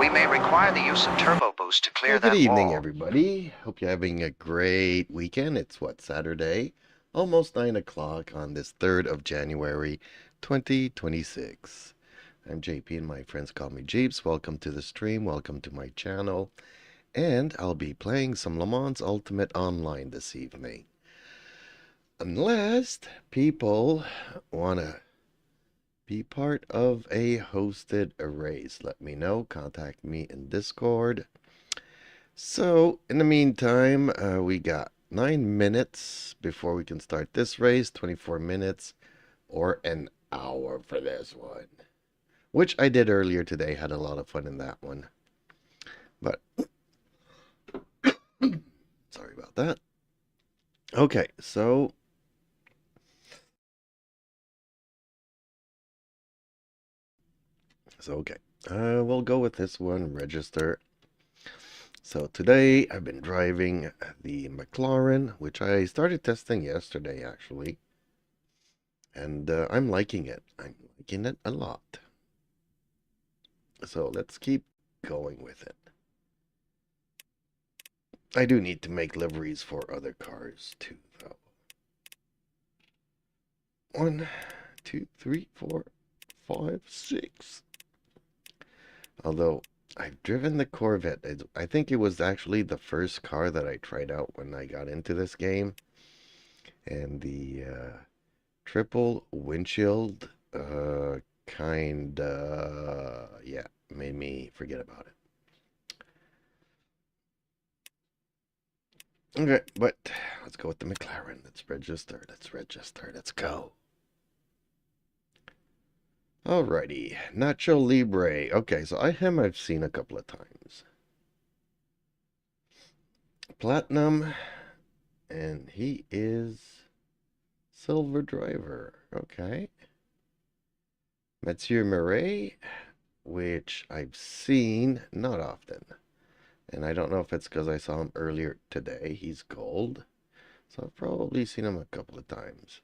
We may require the use of turbo boost to clear that wall. Good evening, everybody. Hope you're having a great weekend. It's Saturday? Almost 9 o'clock on this 3rd of January, 2026. I'm JP and my friends call me Jeeps. Welcome to the stream. Welcome to my channel. And I'll be playing some Le Mans Ultimate Online this evening. Unless people want to be part of a hosted race, let me know. Contact me in Discord. So, in the meantime, we got 9 minutes before we can start this race, 24 minutes or an hour for this one. Which I did earlier today, had a lot of fun in that one. But, sorry about that. Okay, so we'll go with this one, register. So today I've been driving the McLaren, which I started testing yesterday actually. And I'm liking it. I'm liking it a lot. So let's keep going with it. I do need to make liveries for other cars too, though. 1, 2, 3, 4, 5, 6. Although I've driven the Corvette. I think it was actually the first car that I tried out when I got into this game. And the triple windshield yeah, made me forget about it. Okay, but let's go with the McLaren. Let's register. Let's go. Alrighty, Nacho Libre. Okay, so I've seen a couple of times. Platinum, and he is Silver Driver. Okay. Mathieu Murray, which I've seen not often. And I don't know if it's because I saw him earlier today. He's gold. So I've probably seen him a couple of times.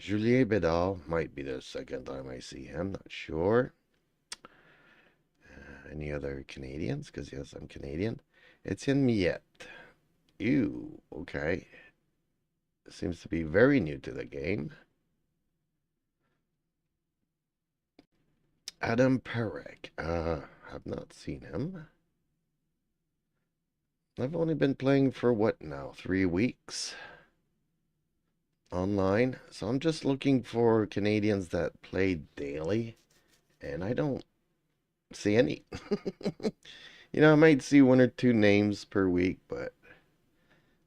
Julien Bedal might be the second time I see him. Not sure. Any other Canadians? Because yes, I'm Canadian. Etienne Miette. Ew. Okay. Seems to be very new to the game. Adam Perek. Have not seen him. I've only been playing for what now? 3 weeks? Online. So I'm just looking for Canadians that play daily. And I don't see any. You know, I might see 1 or 2 names per week, but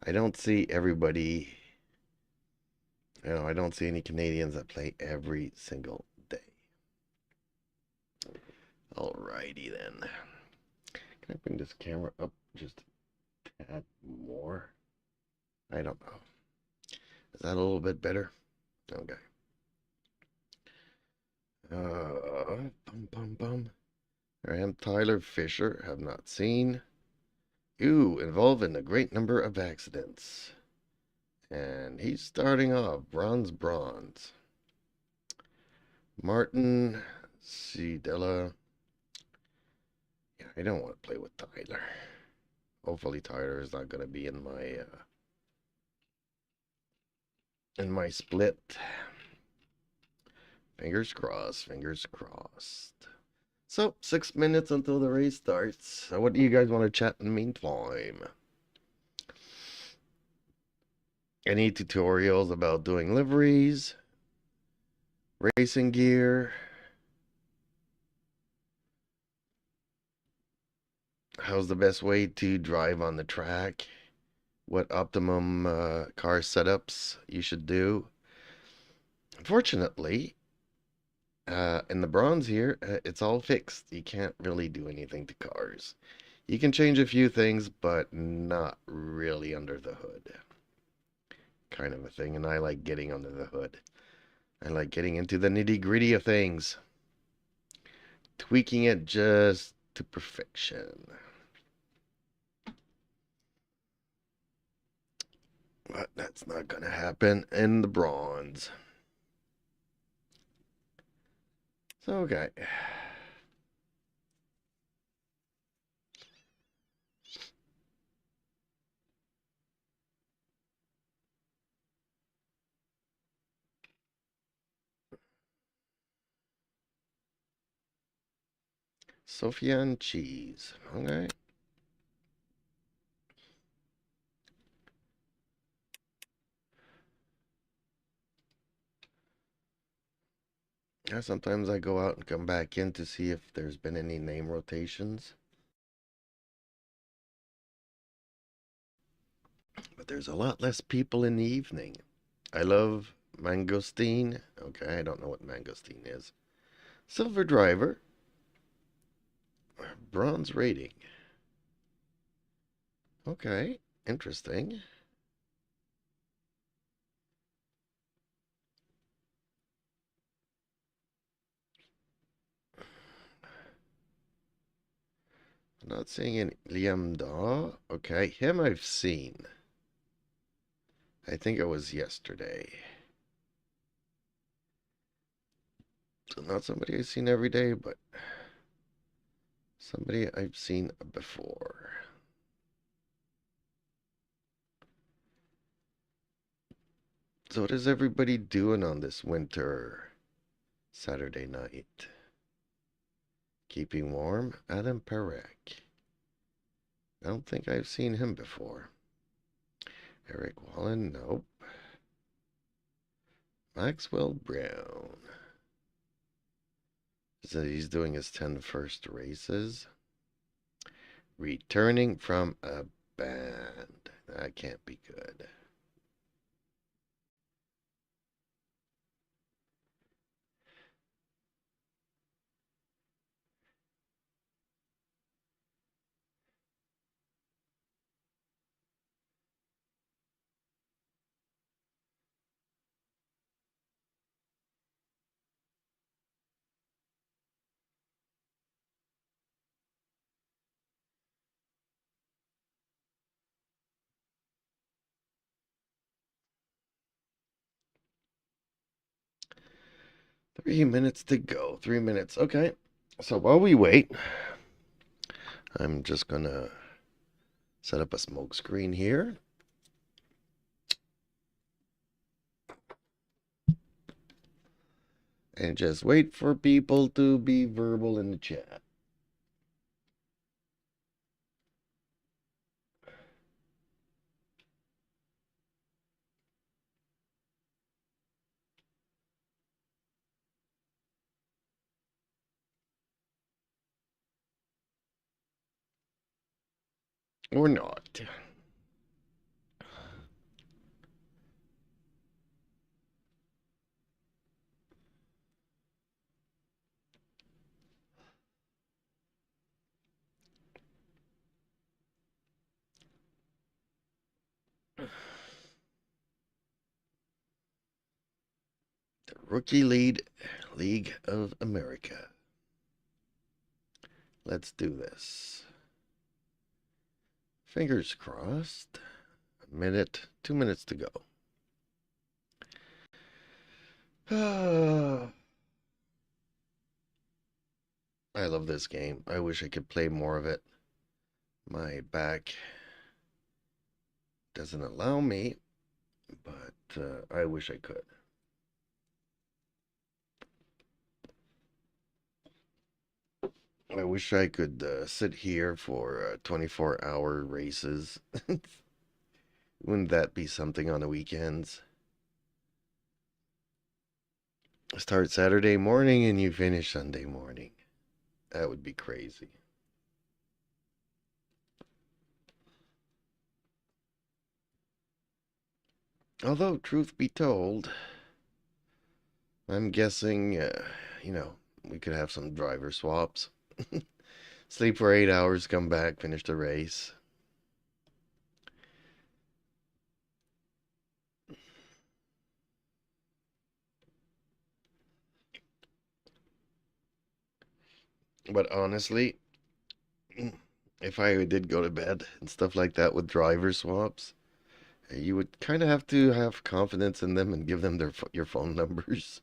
I don't see everybody. You know, I don't see any Canadians that play every single day. Alrighty then. Can I bring this camera up just a tad more? I don't know. Is that a little bit better? Okay. I am Tyler Fisher. Have not seen. Ew, involved in a great number of accidents. And he's starting off bronze. Martin Cedella. Yeah, I don't want to play with Tyler. Hopefully Tyler is not going to be in my split. Fingers crossed. So, 6 minutes until the race starts. So what do you guys want to chat in the meantime? Any tutorials about doing liveries? Racing gear? How's the best way to drive on the track? What optimum car setups you should do? Unfortunately, in the bronze here, it's all fixed. You can't really do anything to cars. You can change a few things, but not really under the hood. Kind of a thing, and I like getting under the hood. I like getting into the nitty-gritty of things. Tweaking it just to perfection. But that's not gonna happen in the bronze. So, okay. Sophia and cheese. Okay. Yeah, sometimes I go out and come back in to see if there's been any name rotations. But there's a lot less people in the evening. I love mangosteen. Okay, I don't know what mangosteen is. Silver driver. Bronze rating. Okay, interesting. I'm not seeing any Liam Daw. Okay, him I've seen. I think it was yesterday. So not somebody I've seen every day, but somebody I've seen before. So what is everybody doing on this winter Saturday night? Keeping warm? Adam Perek. I don't think I've seen him before. Eric Wallen? Nope. Maxwell Brown. So he's doing his 10 first races. Returning from a band. That can't be good. Three minutes to go. 3 minutes. Okay. So while we wait, I'm just gonna set up a smoke screen here. And just wait for people to be verbal in the chat. Or not. The Rookie League of America. Let's do this. Fingers crossed. A minute, 2 minutes to go. I love this game. I wish I could play more of it. My back doesn't allow me, but I wish I could. I wish I could sit here for 24-hour races. Wouldn't that be something on the weekends? Start Saturday morning and you finish Sunday morning. That would be crazy. Although, truth be told, I'm guessing, we could have some driver swaps. Sleep for 8 hours, come back, finish the race. But honestly, if I did go to bed and stuff like that with driver swaps, you would kind of have to have confidence in them and give them your phone numbers.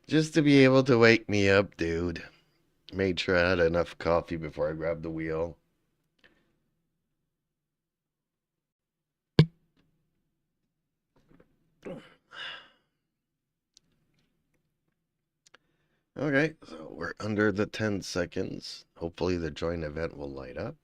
Just to be able to wake me up, dude. Made sure I had enough coffee before I grabbed the wheel. Okay, so we're under the 10 seconds. Hopefully the join event will light up.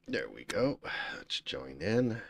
There we go. Let's join in.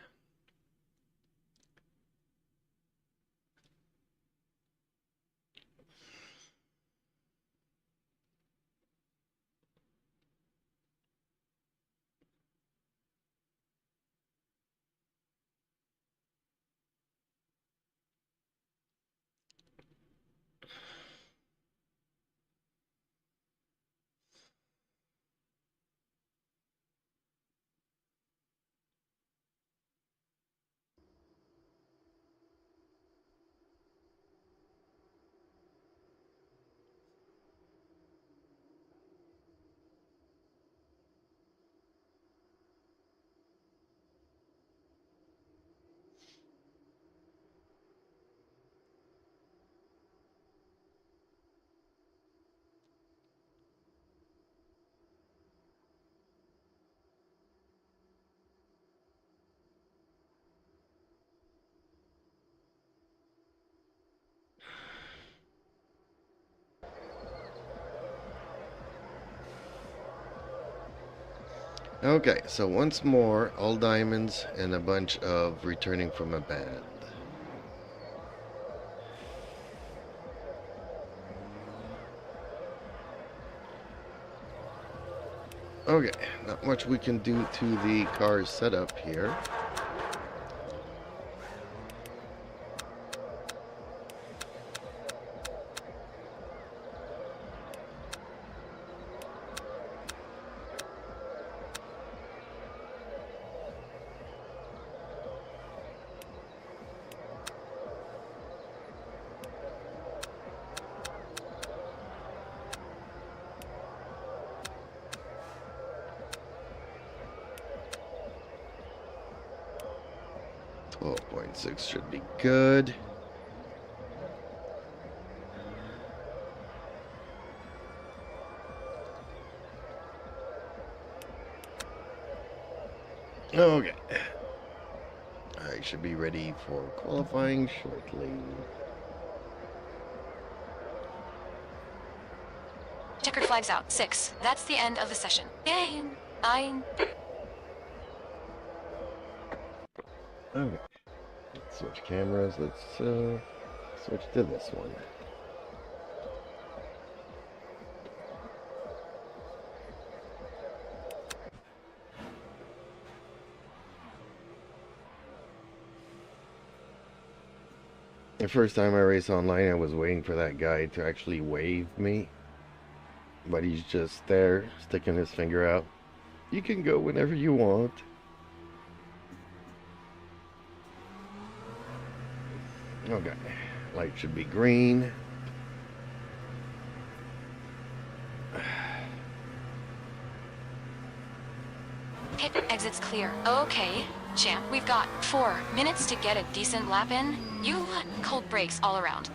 Okay, so once more, all diamonds and a bunch of returning from a band. Okay, not much we can do to the car's setup here. .6 should be good. Okay. I should be ready for qualifying shortly. Checkered flags out. 6. That's the end of the session. Yay! 9. Okay. Let's switch cameras. Let's switch to this one. The first time I raced online, I was waiting for that guy to actually wave me. But he's just there, sticking his finger out. You can go whenever you want. Okay. Light should be green. Pit exit's clear. Okay, champ. We've got 4 minutes to get a decent lap in. You cold brakes all around.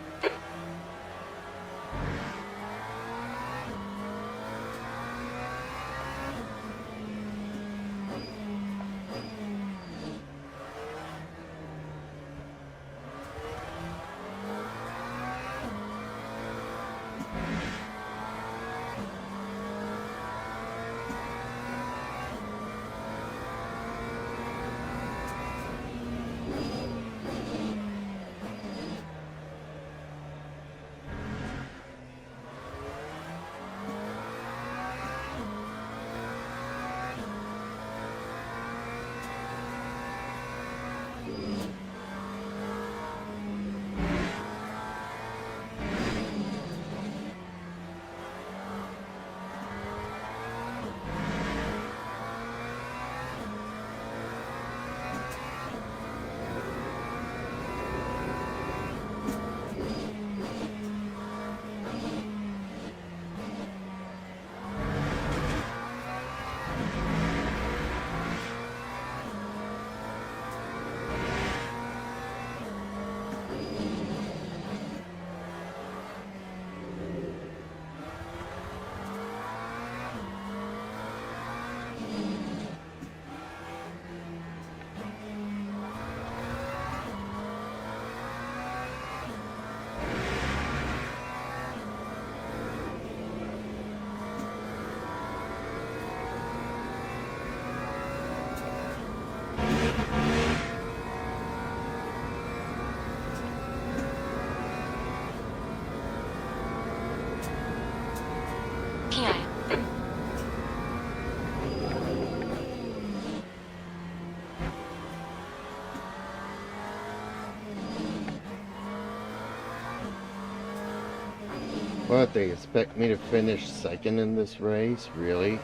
What, they expect me to finish second in this race? Really?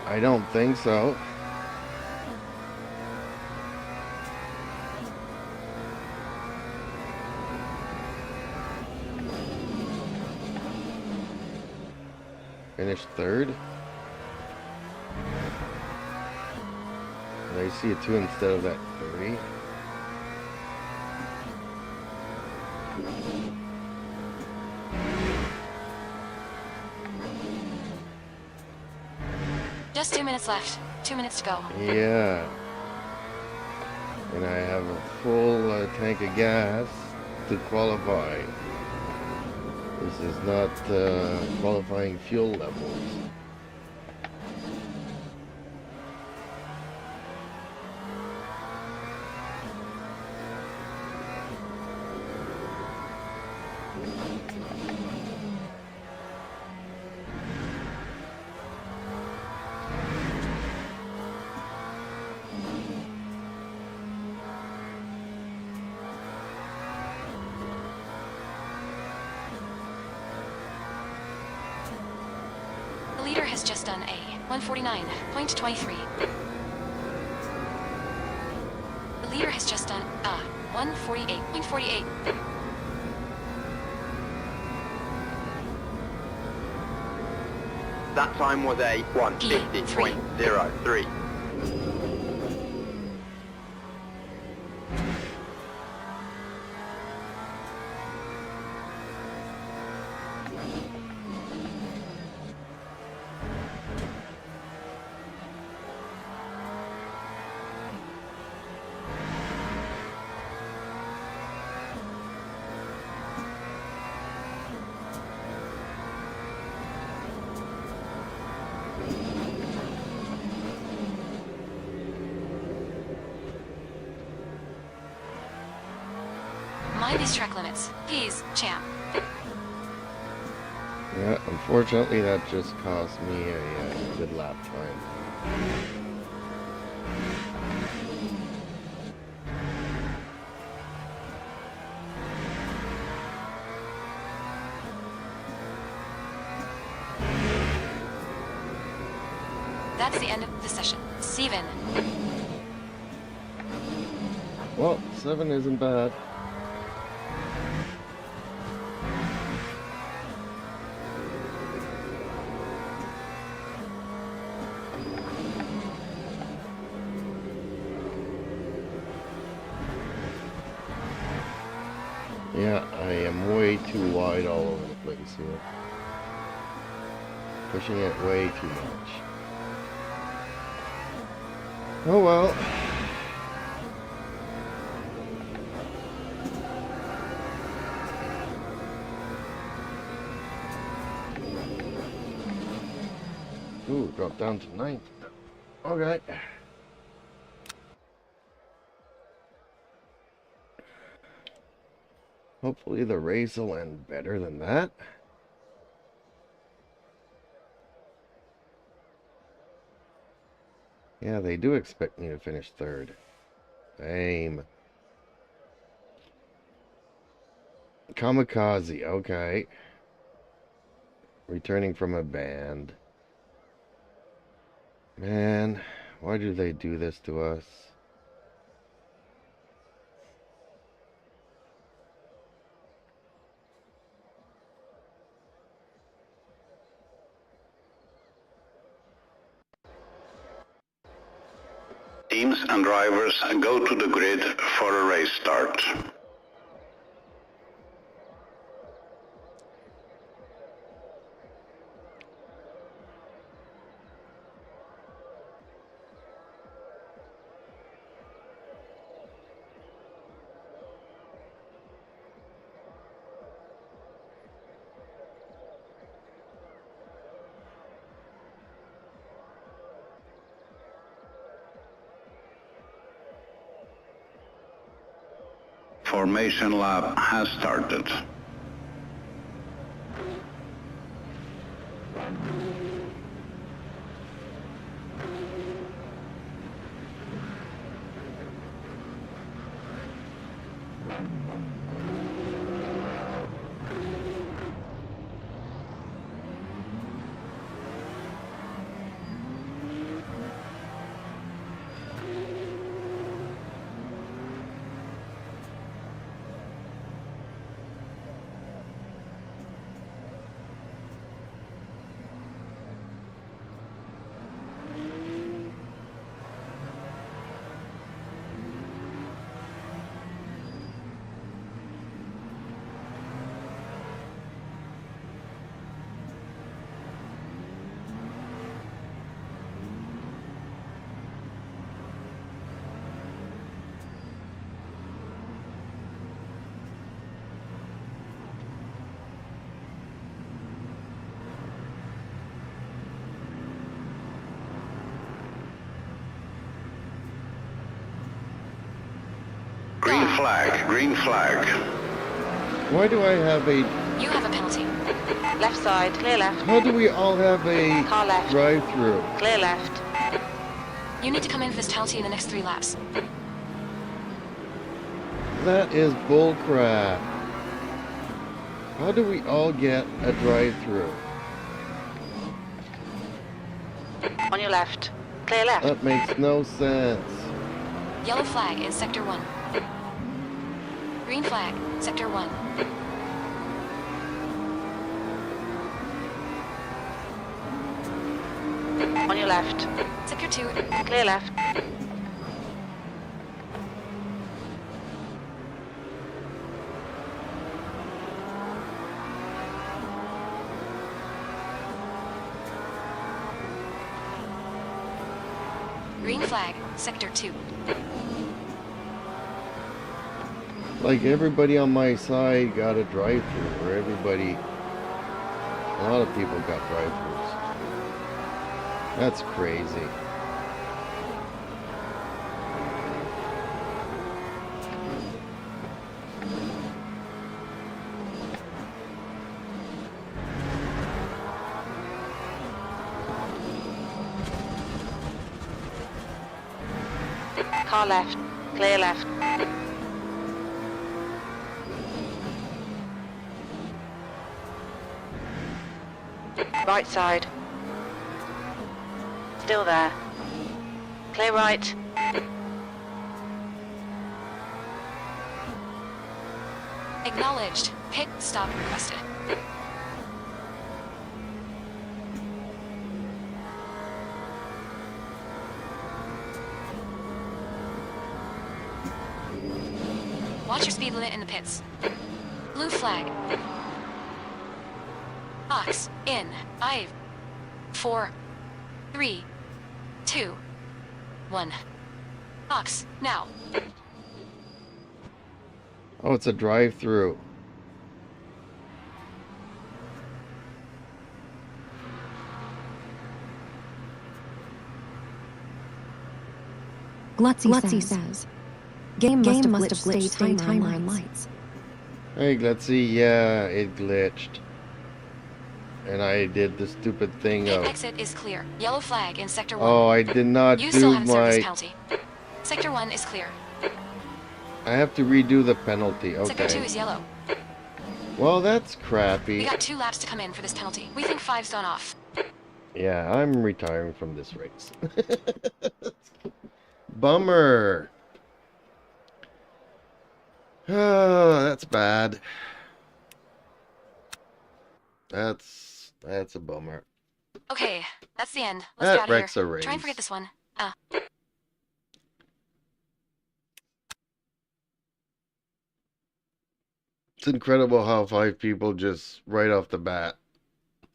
I don't think so. Finish third? I see a 2 instead of that 3. Just 2 minutes left. 2 minutes to go. Yeah. And I have a full tank of gas to qualify. This is not qualifying fuel levels. The leader has just done a 149.23. The leader has just done a 148.48. That time was a 150.03. Mind these track limits. Please, champ. Yeah, unfortunately that just cost me a good lap time. That's the end of the session. Steven. Well, 7 isn't bad. Yeah, I am way too wide all over the place here. Pushing it way too much. Oh well. Ooh, dropped down to 9th. Okay. Hopefully the race will end better than that. Yeah, they do expect me to finish 3rd. Same. Kamikaze, okay. Returning from a band. Man, why do they do this to us? Teams and drivers go to the grid for a race start. Formation lap has started. flag, green flag. Why do I have a... You have a penalty. Left side, clear left. How do we all have a Car left. drive-through? Clear left. You need to come in for this penalty in the next 3 laps. That is bullcrap. How do we all get a drive-through? On your left. Clear left. That makes no sense. Yellow flag in Sector 1. Green flag, Sector 1. On your left. Sector 2. Clear left. Green flag, Sector 2. Like everybody on my side got a drive-through, or everybody... A lot of people got drive-throughs. That's crazy. Car left. Clear left. Right side. Still there. Clear right. Acknowledged. Pit stop requested. Watch your speed limit in the pits. Blue flag. Ox in 5, 4, 3, 2, 1. Ox now. Oh, it's a drive-through. Glutzy says, Game must have glitched timeline lights. Hey, let's see. Yeah, it glitched. And I did the stupid thing Pit of... exit is clear. Yellow flag in Sector 1. Oh, I did not You still do haven't served this my... penalty. Sector 1 is clear. I have to redo the penalty. Sector 2 Okay. is yellow. Well, that's We crappy. got 2 laps to come in for this penalty. We think 5's gone off. Yeah, I'm retiring from this race. Bummer. Oh, that's bad. That's a bummer. Okay, that's the end. Let's get out of That here. RACER race. Try and forget this one. It's incredible how 5 people just right off the bat.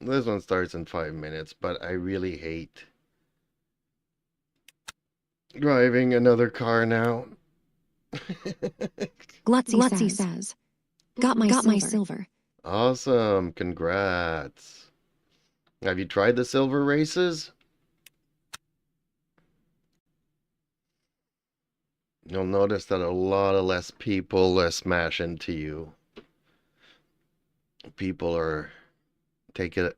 This one starts in 5 minutes, but I really hate driving another car now. Glutzy says, Got my silver. Awesome, congrats. Have you tried the silver races? You'll notice that a lot of less people smash into you. People are take it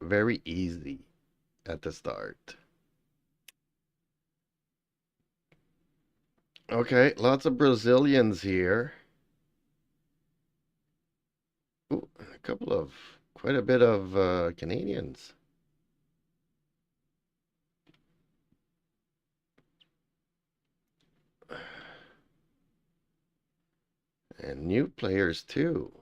very easy at the start. Okay, lots of Brazilians here. Ooh, quite a bit of Canadians. And new players too.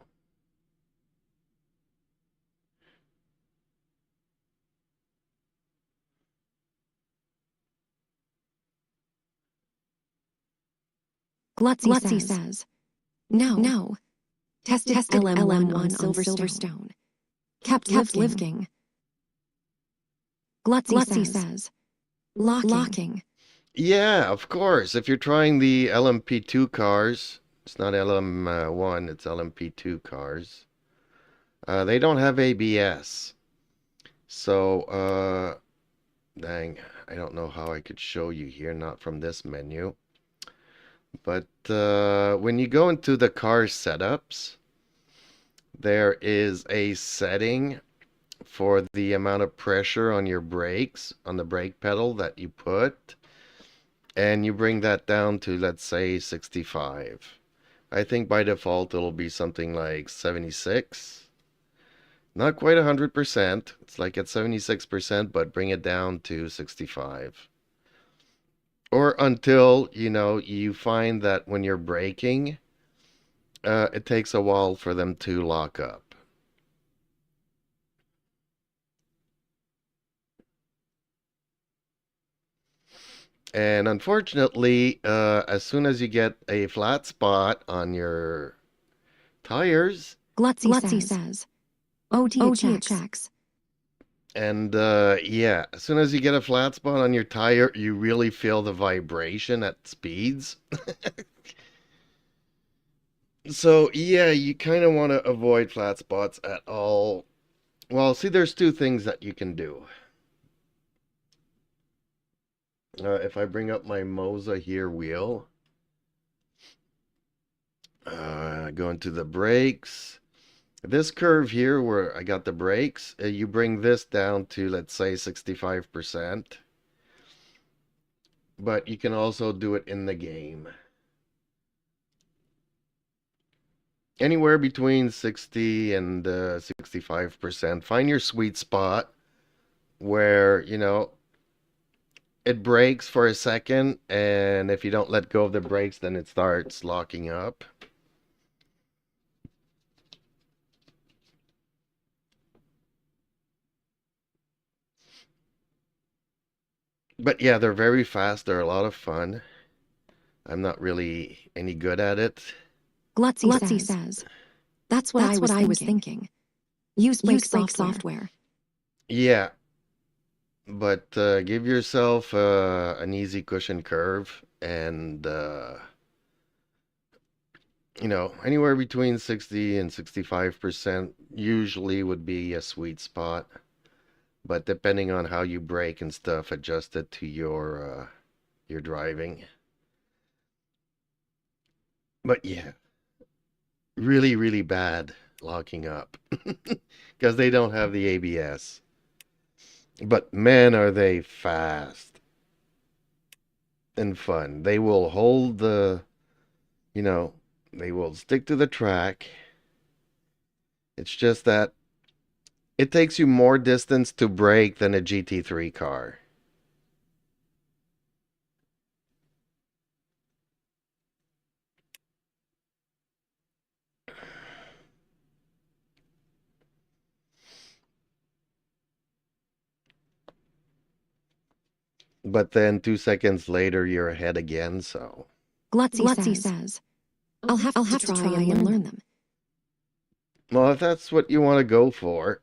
Glutzy says, No. Tested LM1 on Silverstone. Kept living. Glutzy says, Locking. Yeah, of course. If you're trying the LMP2 cars, it's not LM1, it's LMP2 cars. They don't have ABS. So, dang, I don't know how I could show you here, not from this menu. But when you go into the car setups, there is a setting for the amount of pressure on your brakes, on the brake pedal that you put, and you bring that down to, let's say, 65. I think by default it'll be something like 76. Not quite 100%. It's like at 76%, but bring it down to 65. Or until, you find that when you're braking, it takes a while for them to lock up. And unfortunately, as soon as you get a flat spot on your tires, Glutzy says. OT checks. and yeah, as soon as you get a flat spot on your tire, you really feel the vibration at speeds. So yeah, you kind of want to avoid flat spots at all. Well, see, there's two things that you can do. If I bring up my Moza here wheel, go into the brakes. This curve here where I got the brakes, you bring this down to, let's say, 65%. But you can also do it in the game. Anywhere between 60 and 65%. Find your sweet spot where, it brakes for a second, and if you don't let go of the brakes, then it starts locking up. But yeah, they're very fast. They're a lot of fun. I'm not really any good at it. Glutzy says. That's what I was thinking. Use brake software. Yeah, but give yourself an easy cushion curve, and anywhere between 60 and 65% usually would be a sweet spot. But depending on how you brake and stuff, adjust it to your driving. But yeah, really, really bad locking up because they don't have the ABS. But man, are they fast and fun. They will hold they will stick to the track. It's just that it takes you more distance to brake than a GT3 car. But then 2 seconds later, you're ahead again, so. Glutzy says. I'll have to try and learn them. Well, if that's what you want to go for.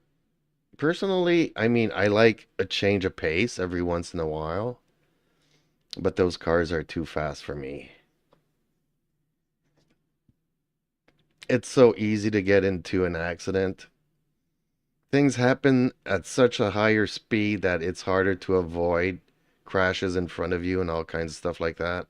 Personally, I mean, I like a change of pace every once in a while. But those cars are too fast for me. It's so easy to get into an accident. Things happen at such a higher speed that it's harder to avoid crashes in front of you and all kinds of stuff like that.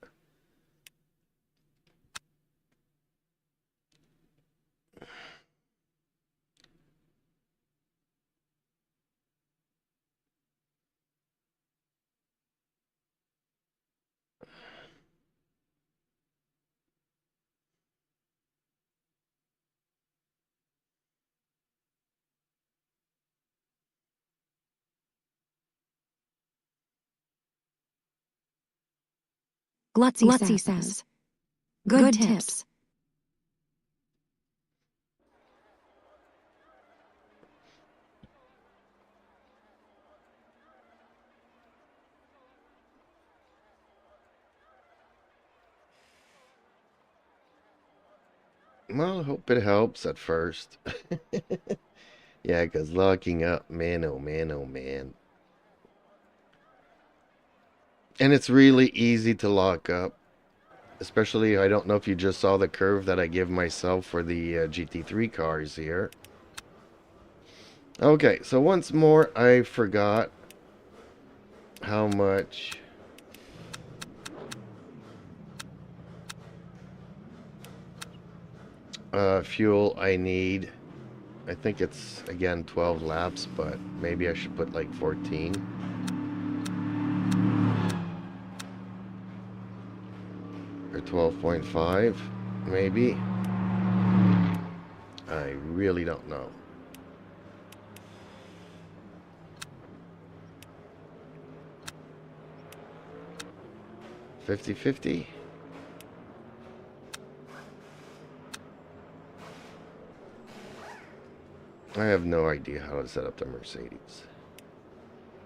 Glutzy says. Good tips. Well, I hope it helps at first. Yeah, because locking up, man, oh man, oh man. And it's really easy to lock up. Especially, I don't know if you just saw the curve that I give myself for the GT3 cars here. Okay, so once more, I forgot how much fuel I need. I think it's, again, 12 laps, but maybe I should put like 14. Or 12.5, maybe. I really don't know. $50-50. I have no idea how to set up the Mercedes.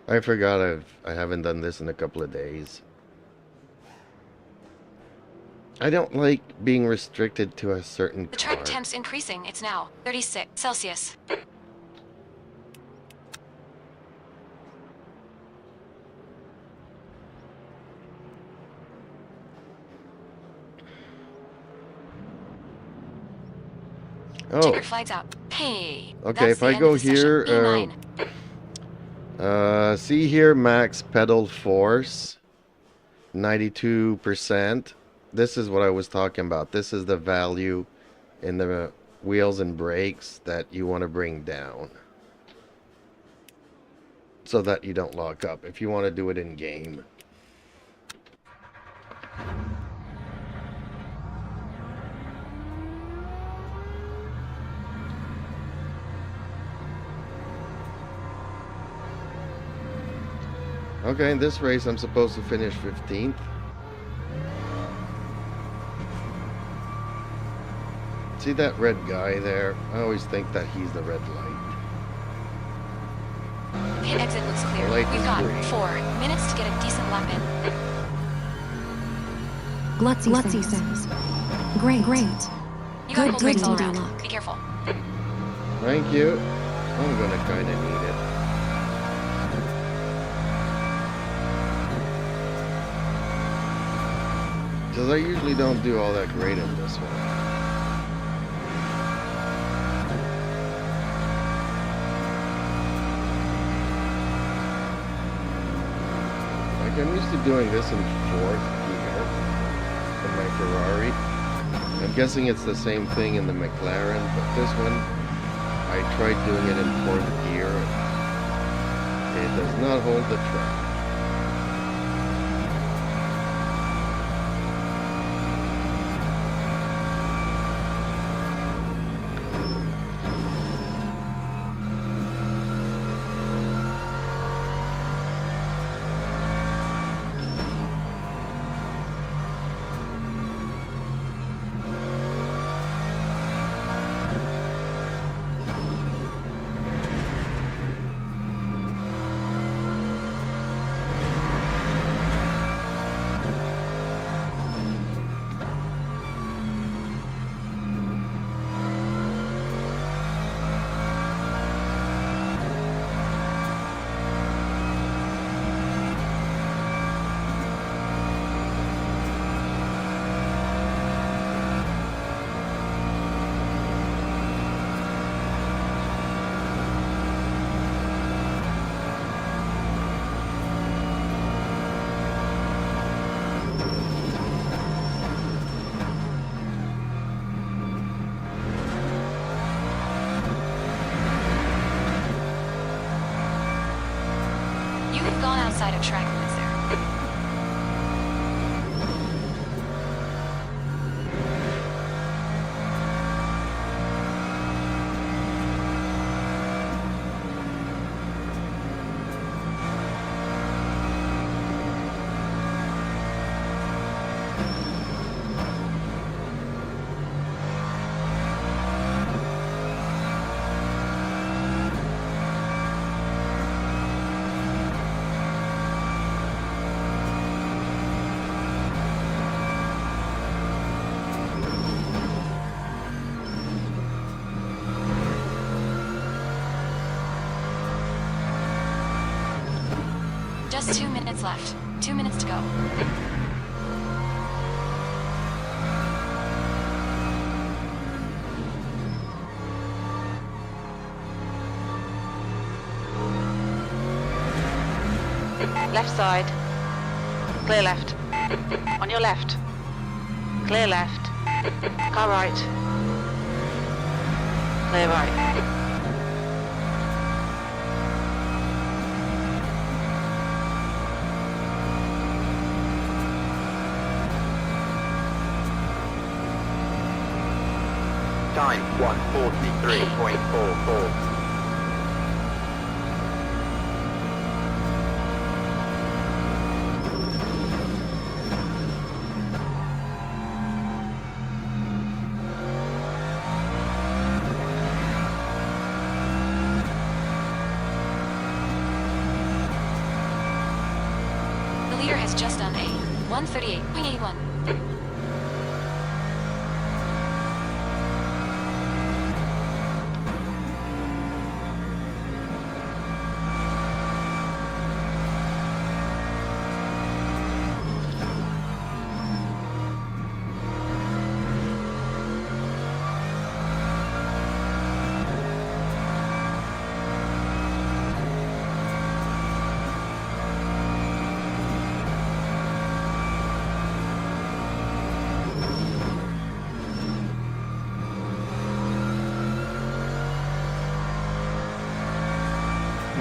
I forgot I haven't done this in a couple of days. I don't like being restricted to a certain The car. track temp's increasing. It's now 36 Celsius. Oh, Check your flags out. Hey. okay, that's if the I end go of the session. here, E9. see here, max pedal force, 92%. This is what I was talking about. This is the value in the wheels and brakes that you want to bring down, so that you don't lock up if you want to do it in game. Okay, in this race I'm supposed to finish 15th. See that red guy there? I always think that he's the red light. Pit exit looks clear. The light We've is got green. 4 minutes to get a decent lap in. Glutzy says. Great. You got Good, cold brakes all good around. luck. Be careful. Thank you. I'm gonna kinda need it. Because I usually don't do all that great in this one. Like, I'm used to doing this in 4th gear in my Ferrari. I'm guessing it's the same thing in the McLaren, but this one, I tried doing it in 4th gear. It does not hold the track. You've gone outside of track limits there. Just 2 minutes left. 2 minutes to go. Left side. Clear left. On your left. Clear left. Car right. Clear right. Time 1:43.44. The leader has just done a 138.81.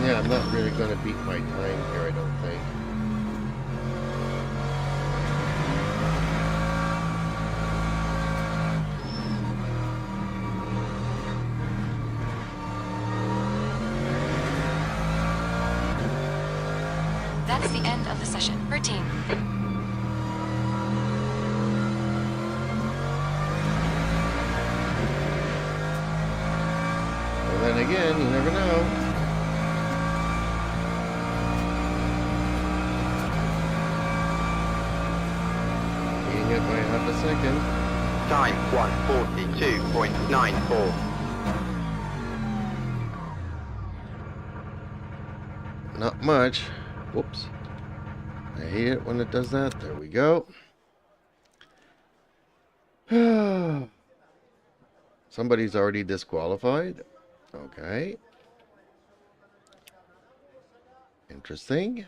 Yeah, I'm not really going to beat my time here, I don't think. That's the end of the session. Per team. But then again, you never know. Beating it by half a second. Time 1:42.94. Not much. Whoops. I hate it when it does that. There we go. Somebody's already disqualified. Okay. Interesting.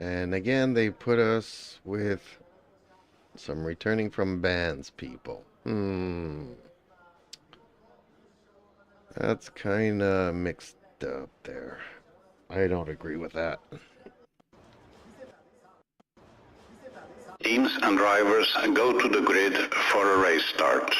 And again, they put us with some returning from bans people. That's kind of mixed up there. I don't agree with that. Teams and drivers go to the grid for a race start.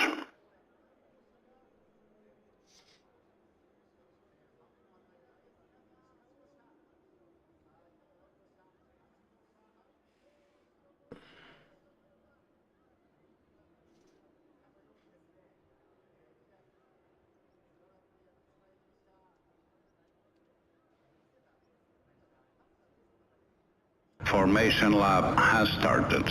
Formation lap has started.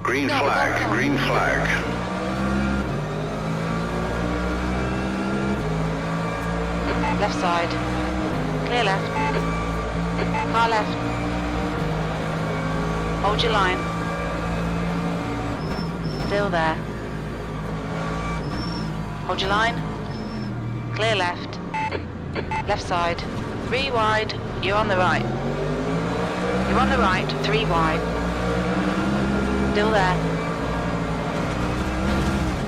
Green flag, green flag. Left side. Clear left. Car left. Hold your line. Still there. Hold your line. Clear left. Left side. 3 wide. You're on the right. You're on the right. 3 wide. Still there.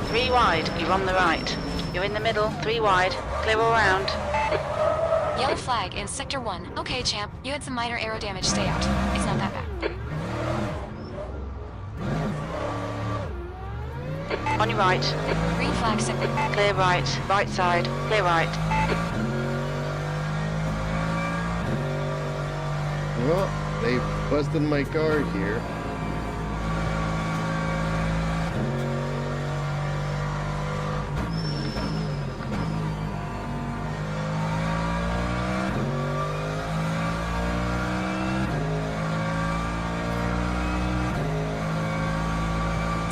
3 wide. You're on the right. You're in the middle. 3 wide. Clear all round. Yellow flag in Sector 1. Okay, champ. You had some minor aero damage. Stay out. It's not that bad. On your right. Green flag sector. Clear right. Right side. Clear right. Well, they busted my car here.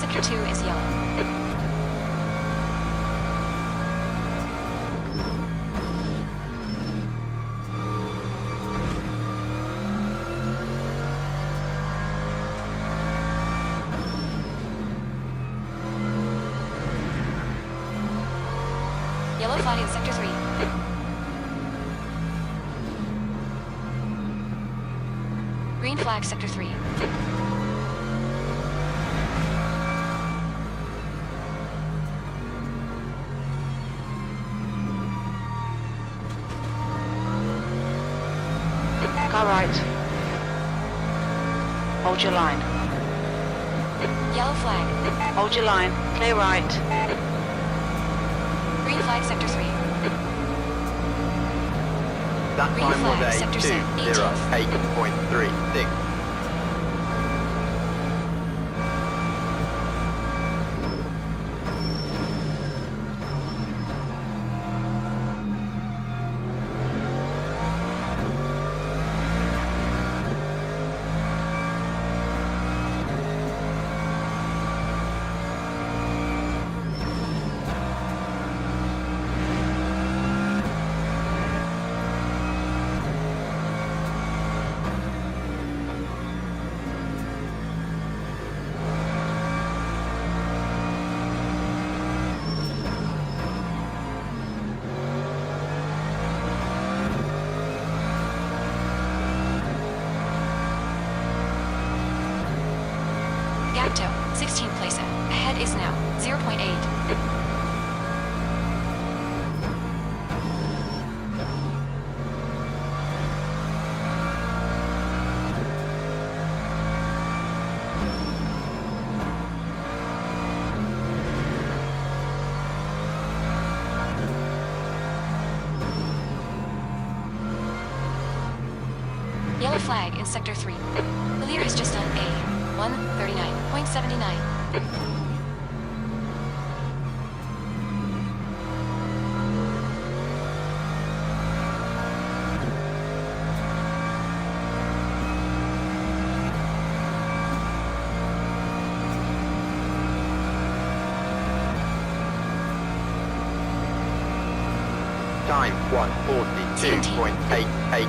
Sector 2 is yellow. Yellow flag in Sector 3. Green flag Sector 3. Car right. Hold your line. Yellow flag. Hold your line. Clear right. Green flag Sector 3. That Green time flag, was sector a set, 208.36. Gapto, 16th place. Ahead is now 0.8. Yellow flag in Sector 3. The leader has just done a 139.79. Time 142.88.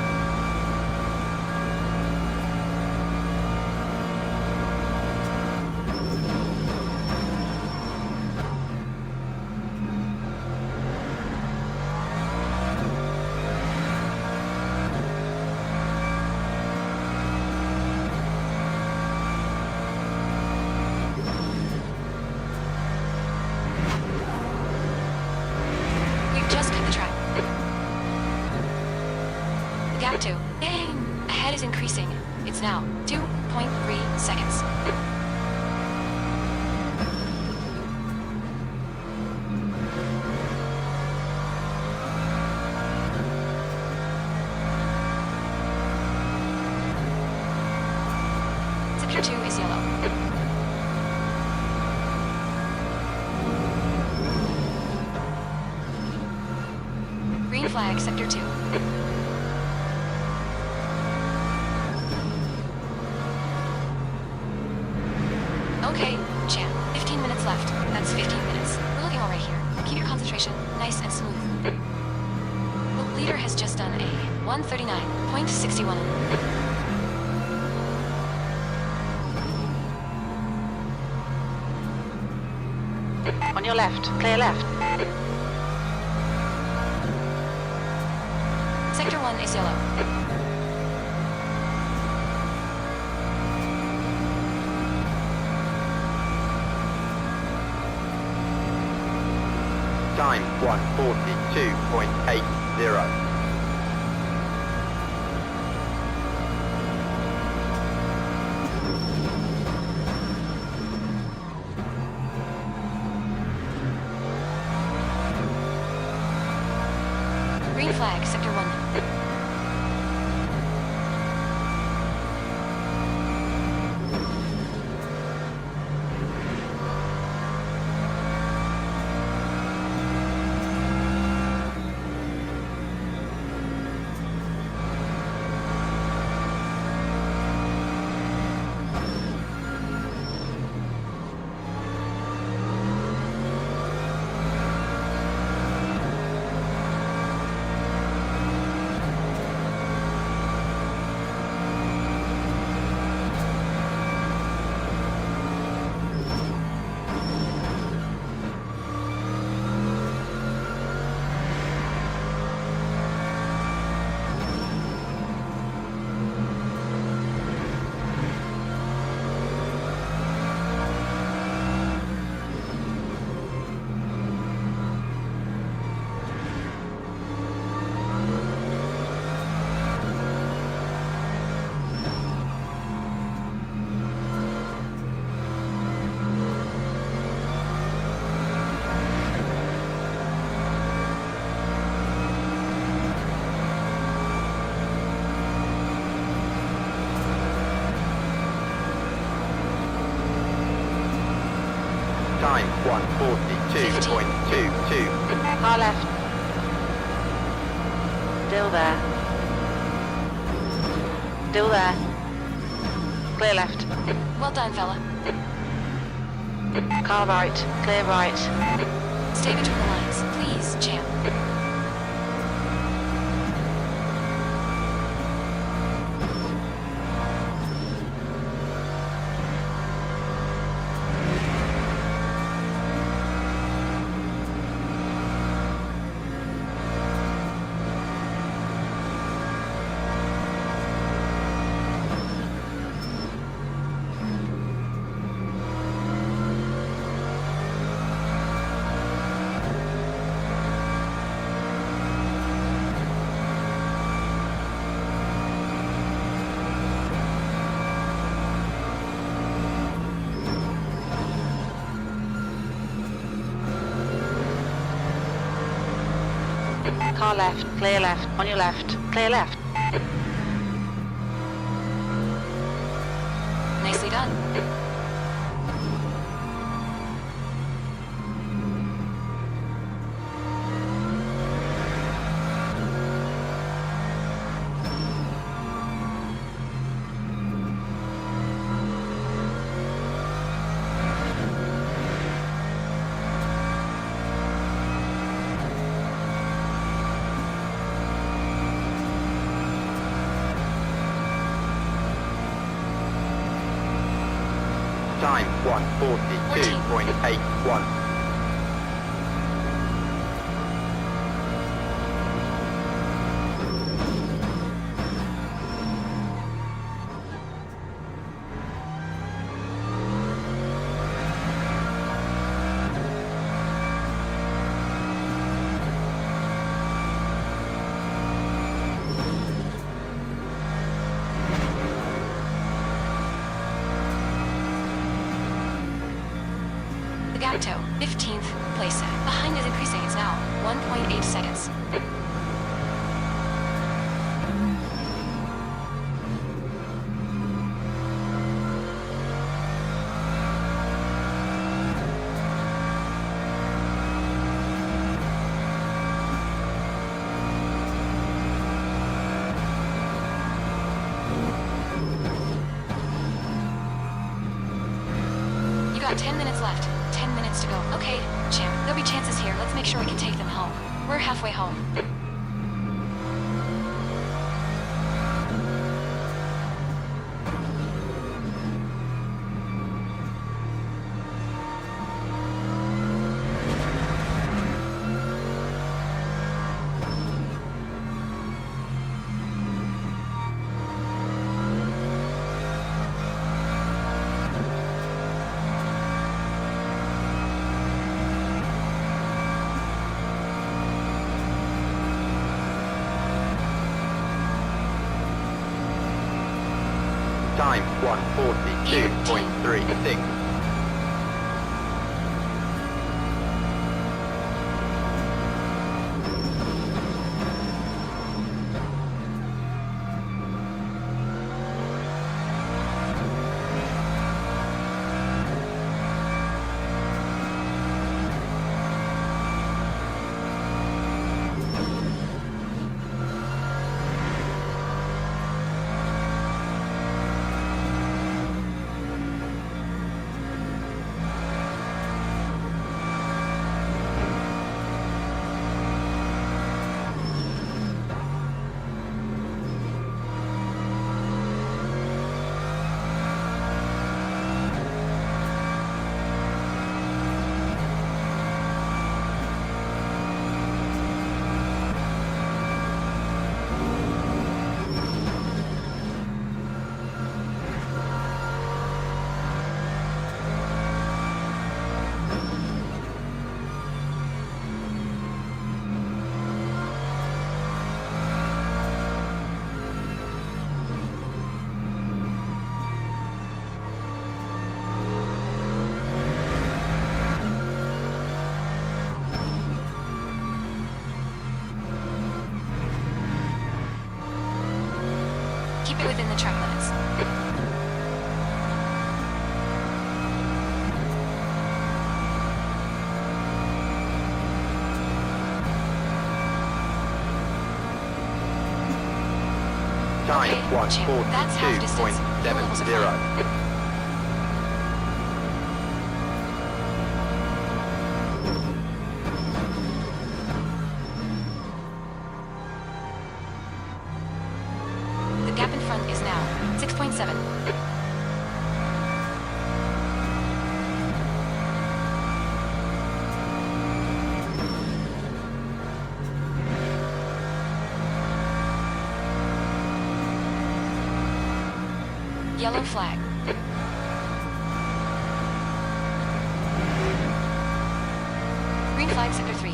We've just cut the track. Gap 2. Dang! Ahead is increasing. It's now 2.3 seconds. Sector 2 is yellow. Green flag, Sector 2. Okay, champ. 15 minutes left. That's 15 minutes. We're looking all right here. Keep your concentration nice and smooth. The leader has just done a 139.61. On your left. Clear left. 1 is yellow. Time 1:42.80. Green flag, sector 1. Time 1:42.22. Car left. Still there. Still there. Clear left. Well done, fella. Car right. Clear right. Stay between the lines, please, champ. Car left. Clear left. On your left. Clear left. Nicely done. Time 1:42.81. The gap to 15th place. Behind is increasing. It's now 1.8 seconds. You got 10 minutes left. 10 minutes to go. Okay, champ. There'll be chances here. Let's make sure we can take them home. We're halfway home. Time 1:42.36. Keep it within the track limits. Time Okay, Champ, that's half distance. Fuel levels are 1:42.70. fine. The gap in front is now 6.7. Yellow flag. Green flag, sector 3.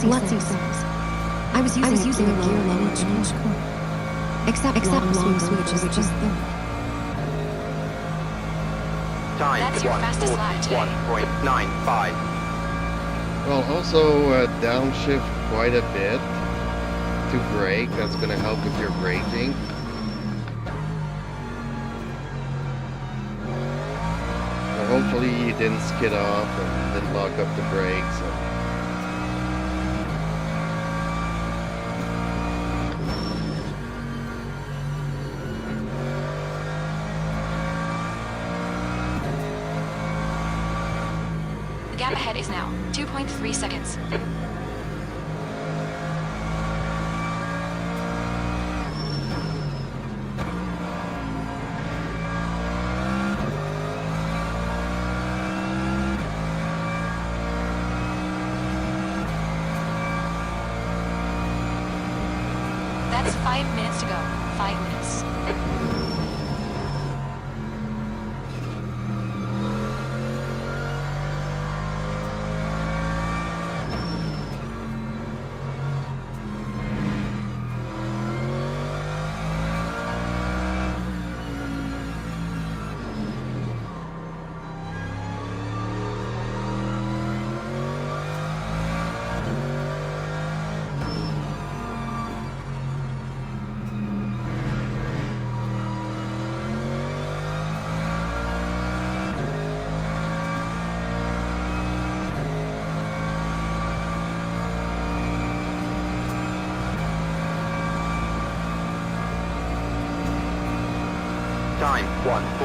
Glutzy says, I was using a gear lower in each corner. Except long switch, which is third. Time That's your fastest lap today. 1:41.95. Well, also downshift quite a bit to brake. That's going to help with your braking. Well, hopefully you didn't skid off and didn't lock up the brakes. The gap ahead is now 2.3 seconds. That's 5 minutes to go. 5 minutes.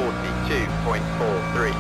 142.43.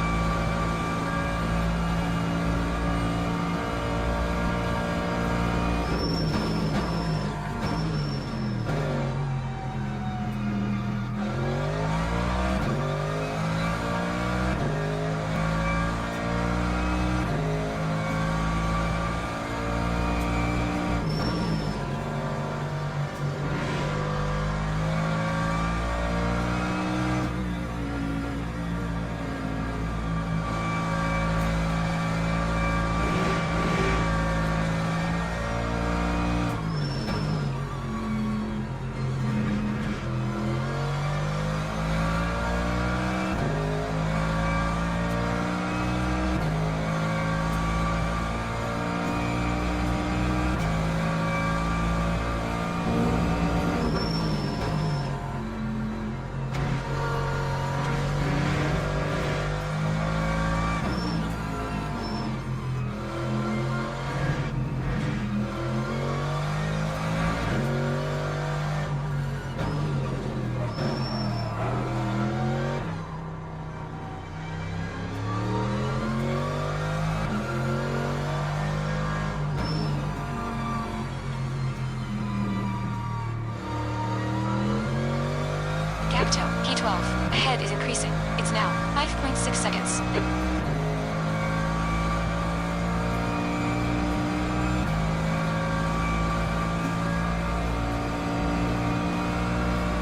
Gapto, P12. Ahead is increasing. It's now 5.6 seconds.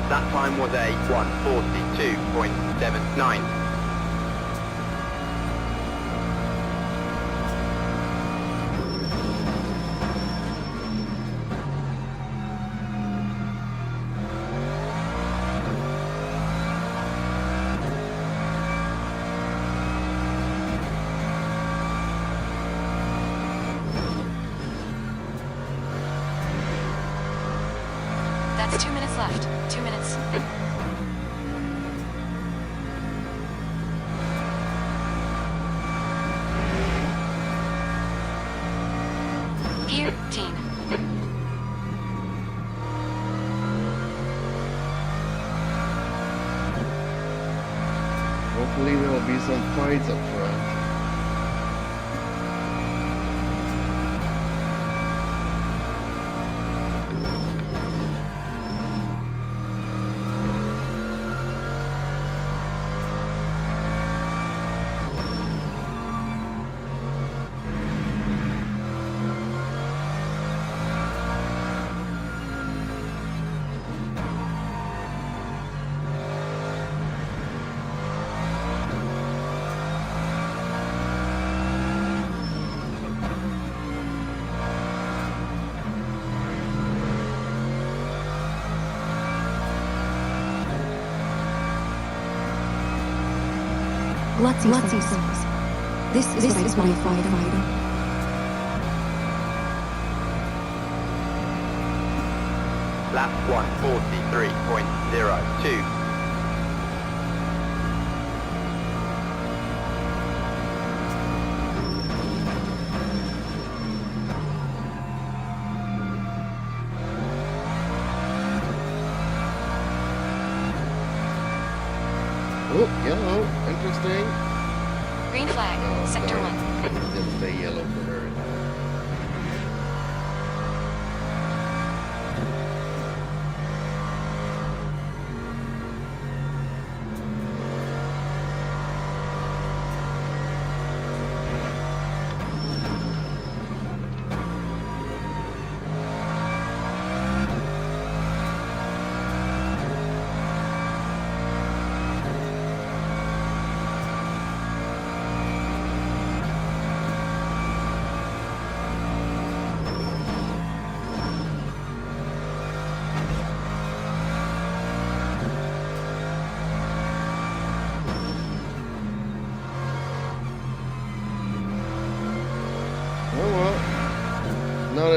That time was a 142.79. That's 2 minutes left. 2 minutes. Gear, team. Hopefully there'll be some fights up front. Glutzy says, this is what I fight. Lap 143.02. Oh, yellow. Interesting. Green flag, Oh, sector darn. 1. Didn't stay yellow for her.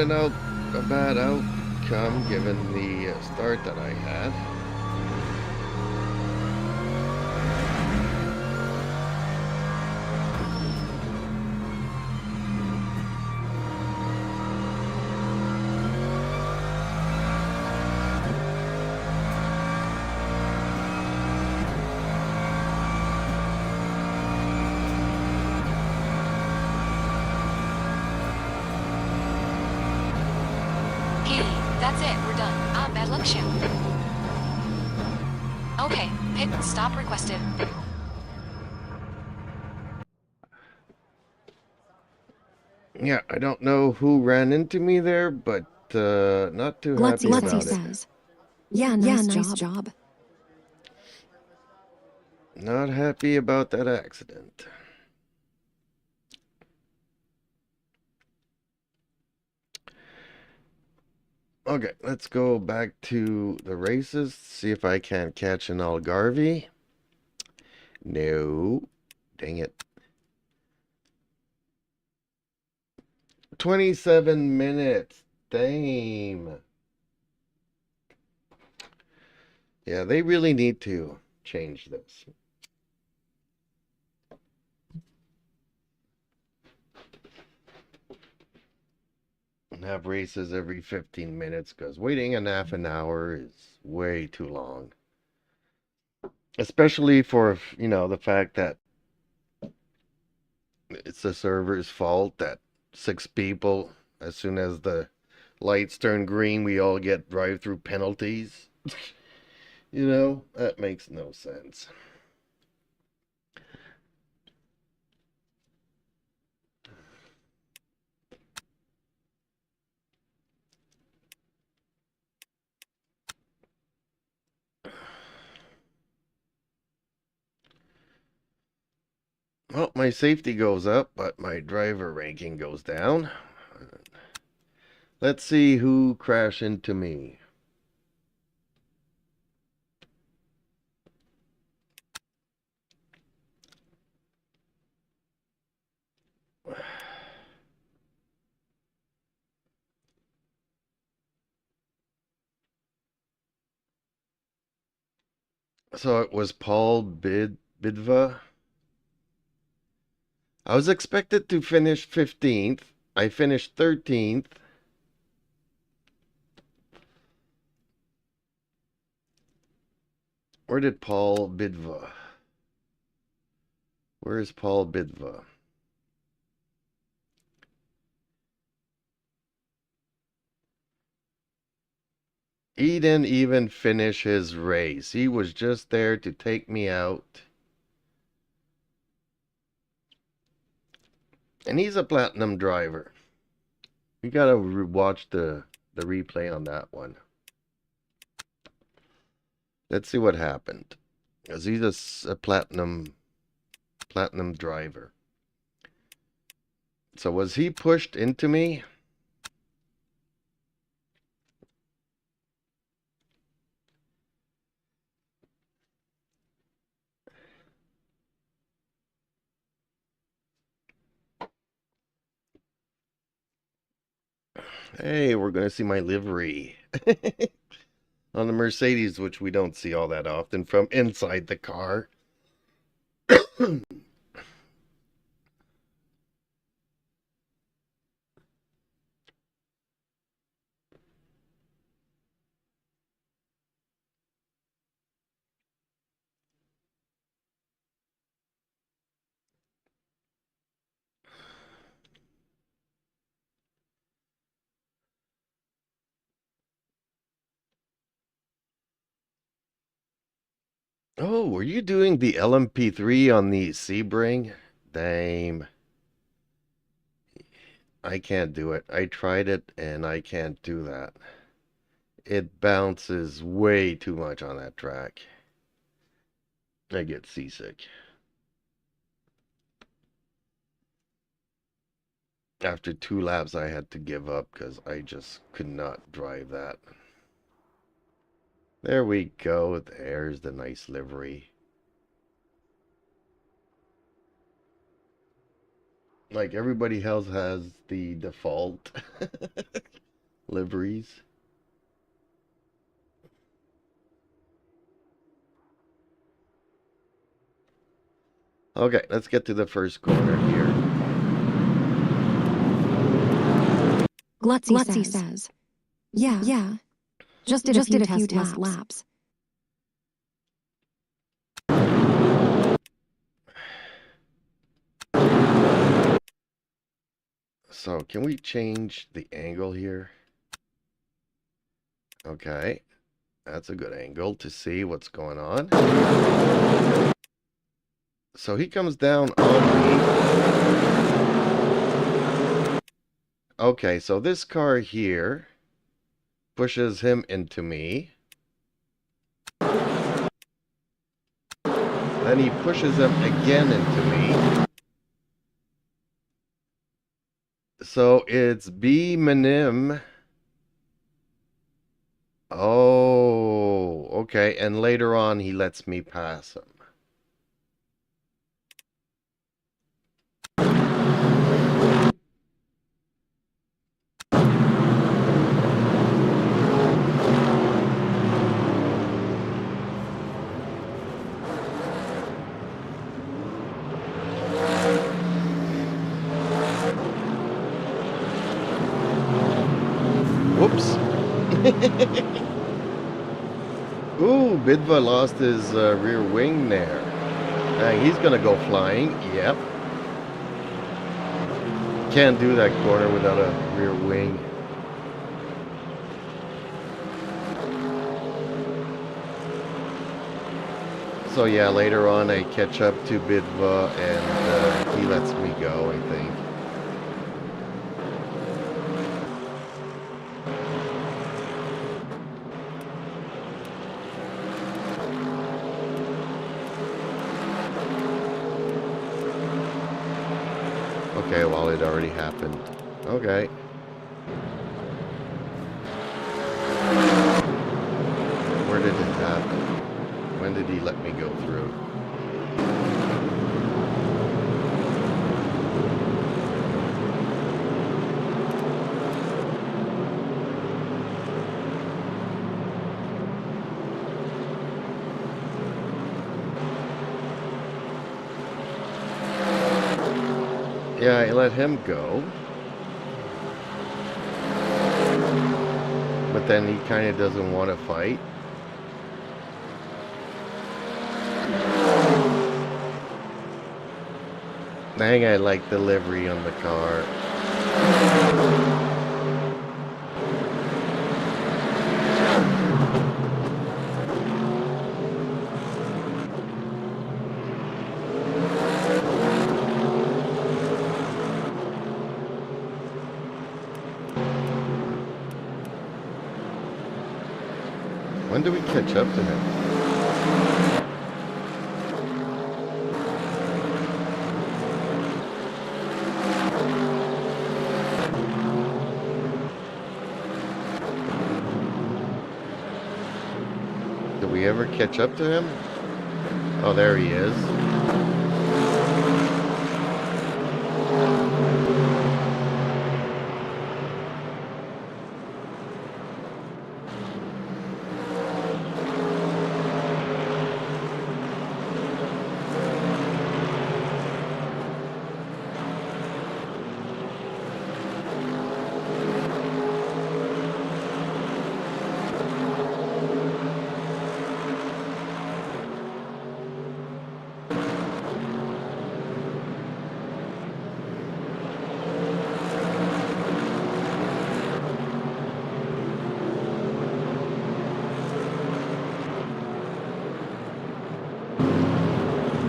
Not a bad outcome given the start that I had. That's it, we're done. Ah, bad luck, Champ. Okay, pit stop requested. Yeah, I don't know who ran into me there, but not too happy Glutzy about it. says. Yeah, nice job. Not happy about that accident. Okay, let's go back to the races, see if I can catch an Algarve. No. Dang it. 27 minutes. Damn. Yeah, they really need to change this. And have races every 15 minutes, because waiting a half an hour is way too long. Especially for, you know, the fact that it's the server's fault that 6 people, as soon as the lights turn green, we all get drive-through penalties. You know, that makes no sense. Well, my safety goes up, but my driver ranking goes down. Let's see who crashed into me. So it was Paul Bidva. I was expected to finish 15th. I finished 13th. Where did Paul Bidva? Where is Paul Bidva? He didn't even finish his race. He was just there to take me out. And he's a platinum driver. You gotta watch the replay on that one. Let's see what happened. Because he's a platinum driver. So was he pushed into me? Hey, we're going to see my livery on the Mercedes, which we don't see all that often from inside the car. Oh, were you doing the LMP3 on the Sebring? Damn. I can't do it. I tried it and I can't do that. It bounces way too much on that track. I get seasick. After 2 laps, I had to give up because I just could not drive that. There we go. There's the nice livery. Like everybody else has the default liveries. Okay, let's get to the first corner here. Glutzy says. Yeah. Just did a few test laps. So, can we change the angle here? Okay. That's a good angle to see what's going on. So he comes down on me. Okay, so this car here pushes him into me. Then he pushes him again into me. So it's B Minim. Oh, okay. And later on, he lets me pass him. Whoops. Ooh, Bidva lost his rear wing there. He's gonna go flying. Yep. Can't do that corner without a rear wing. So yeah, later on I catch up to Bidva and he lets me go, I think. Okay, well, it already happened. Okay. Where did it happen? When did he let me go through? Yeah, I let him go. But then he kind of doesn't want to fight. Dang, I like the livery on the car. When do we catch up to him? Did we ever catch up to him? Oh, there he is.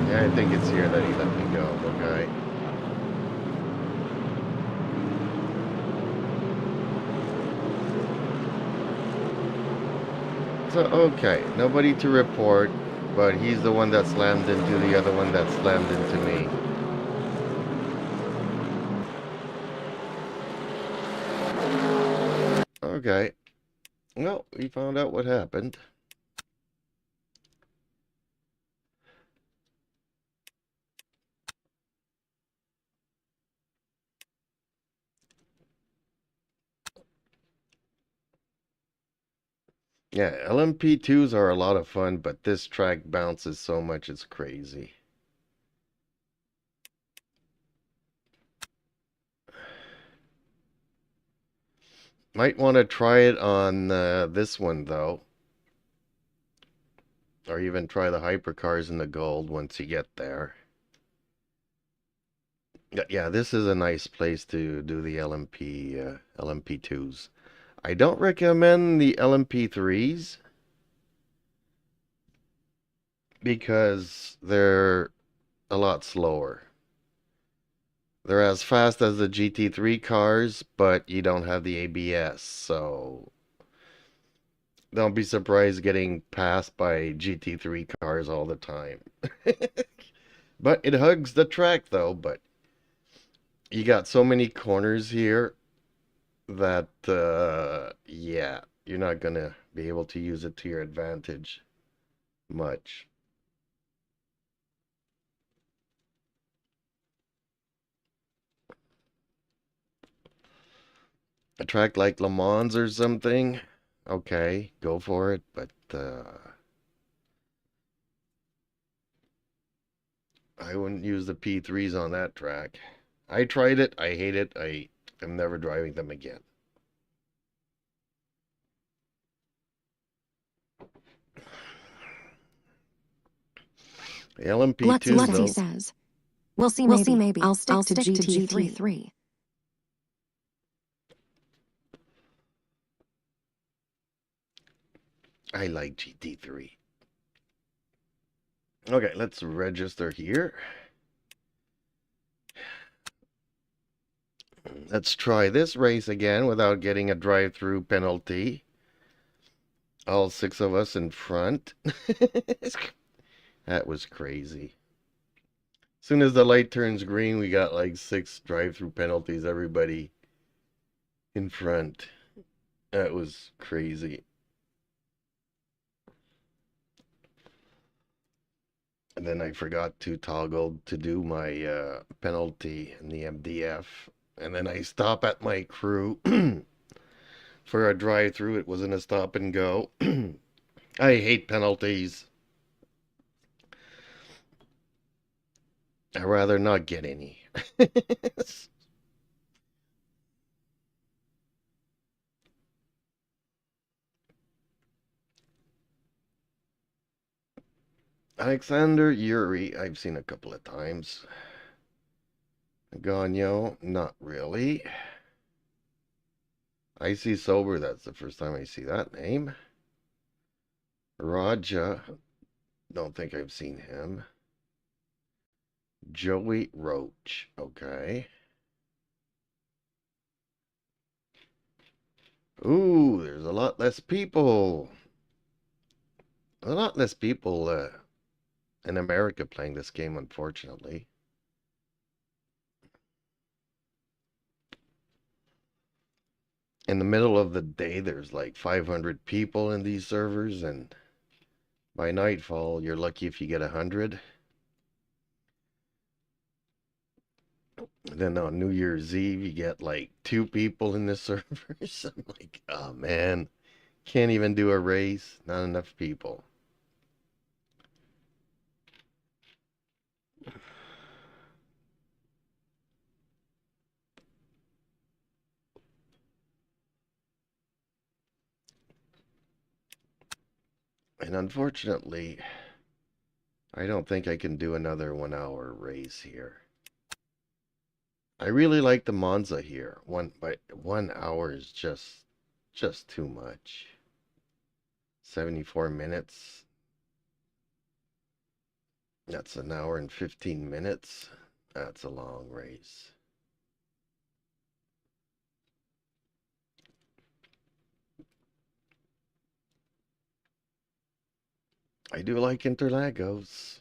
Yeah, I think it's here that he let me go, okay. So, okay, nobody to report, but he's the one that slammed into the other one that slammed into me. Okay. Well, we found out what happened. Yeah, LMP2s are a lot of fun, but this track bounces so much it's crazy. Might want to try it on this one, though. Or even try the hypercars in the gold once you get there. Yeah, this is a nice place to do the LMP2s. I don't recommend the LMP3s because they're a lot slower. They're as fast as the GT3 cars, but you don't have the ABS, so don't be surprised getting passed by GT3 cars all the time. But it hugs the track though, but you got so many corners here that, yeah, you're not gonna be able to use it to your advantage much. A track like Le Mans or something, okay, go for it, but I wouldn't use the P3s on that track. I tried it, I hate it, I am never driving them again. The LMP2s Let's though, see says. We'll see maybe. I'll stick to GT3. I like GT3. Okay, let's register here. Let's try this race again without getting a drive-through penalty. All 6 of us in front. That was crazy. As soon as the light turns green, we got like 6 drive-through penalties, everybody in front. That was crazy. And then I forgot to toggle to do my penalty in the MDF. And then I stop at my crew for a drive-through. It wasn't a stop and go. I hate penalties. I'd rather not get any. Alexander Yuri, I've seen a couple of times. Gagno, not really. I see Sober, that's the first time I see that name. Raja, don't think I've seen him. Joey Roach, okay. Ooh, there's a lot less people. A lot less people in America playing this game, unfortunately. In the middle of the day, there's like 500 people in these servers, and by nightfall, you're lucky if you get 100. Then on New Year's Eve, you get like 2 people in the servers. I'm like, oh man, can't even do a race, not enough people. And unfortunately, I don't think I can do another 1-hour race here. I really like the Monza here. But 1 hour is just too much. 74 minutes. That's 1 hour and 15 minutes. That's a long race. I do like Interlagos.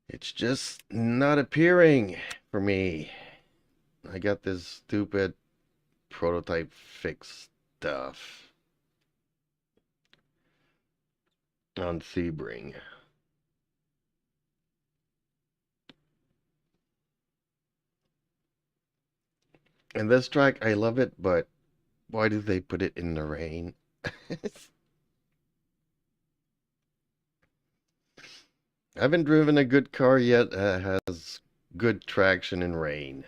It's just not appearing for me. I got this stupid prototype fix stuff on Sebring. And this track, I love it, but why do they put it in the rain? I haven't driven a good car yet that has good traction in rain.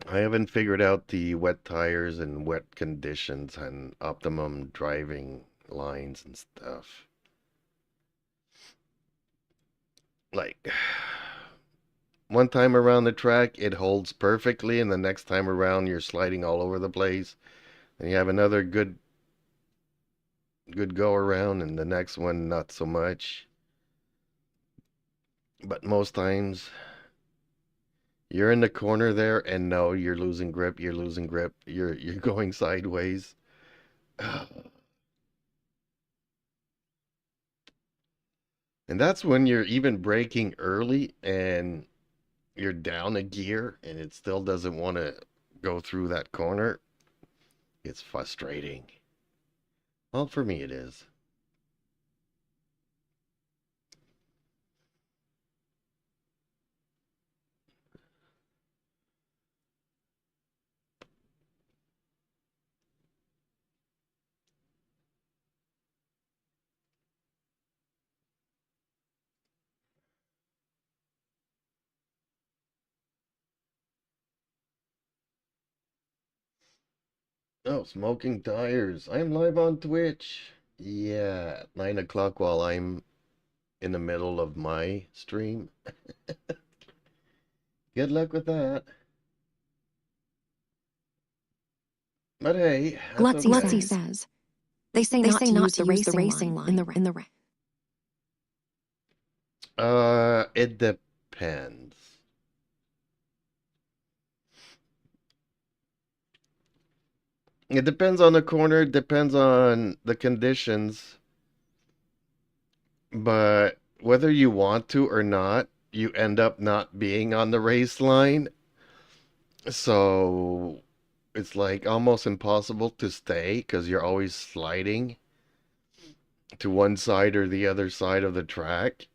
I haven't figured out the wet tires and wet conditions and optimum driving lines and stuff. Like, one time around the track, it holds perfectly, and the next time around, you're sliding all over the place. And you have another good go around, and the next one, not so much. But most times, you're in the corner there, and no, you're losing grip, you're going sideways. And that's when you're even braking early and you're down a gear and it still doesn't want to go through that corner. It's frustrating. Well, for me it is. Oh, smoking tires. I'm live on Twitch. Yeah, 9 o'clock while I'm in the middle of my stream. Good luck with that. But hey, that's Glutzy okay. says, they say not to use the racing line in the race. It depends. It depends on the corner, it depends on the conditions. But whether you want to or not, you end up not being on the race line. So it's like almost impossible to stay because you're always sliding to one side or the other side of the track.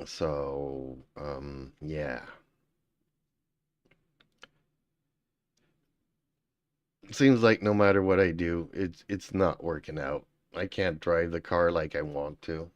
So, yeah. It seems like no matter what I do, it's not working out. I can't drive the car like I want to.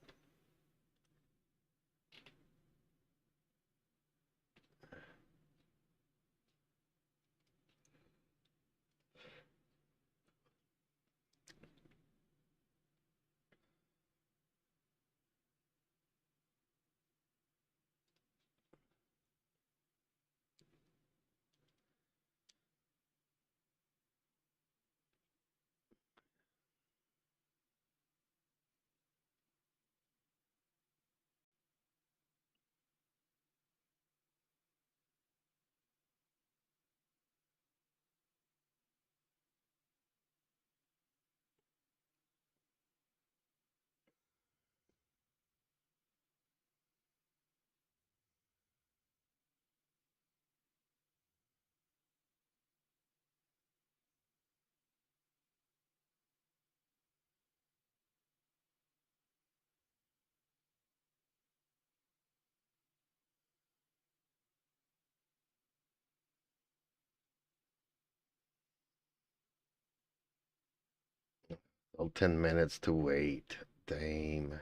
Well, 10 minutes to wait. Damn.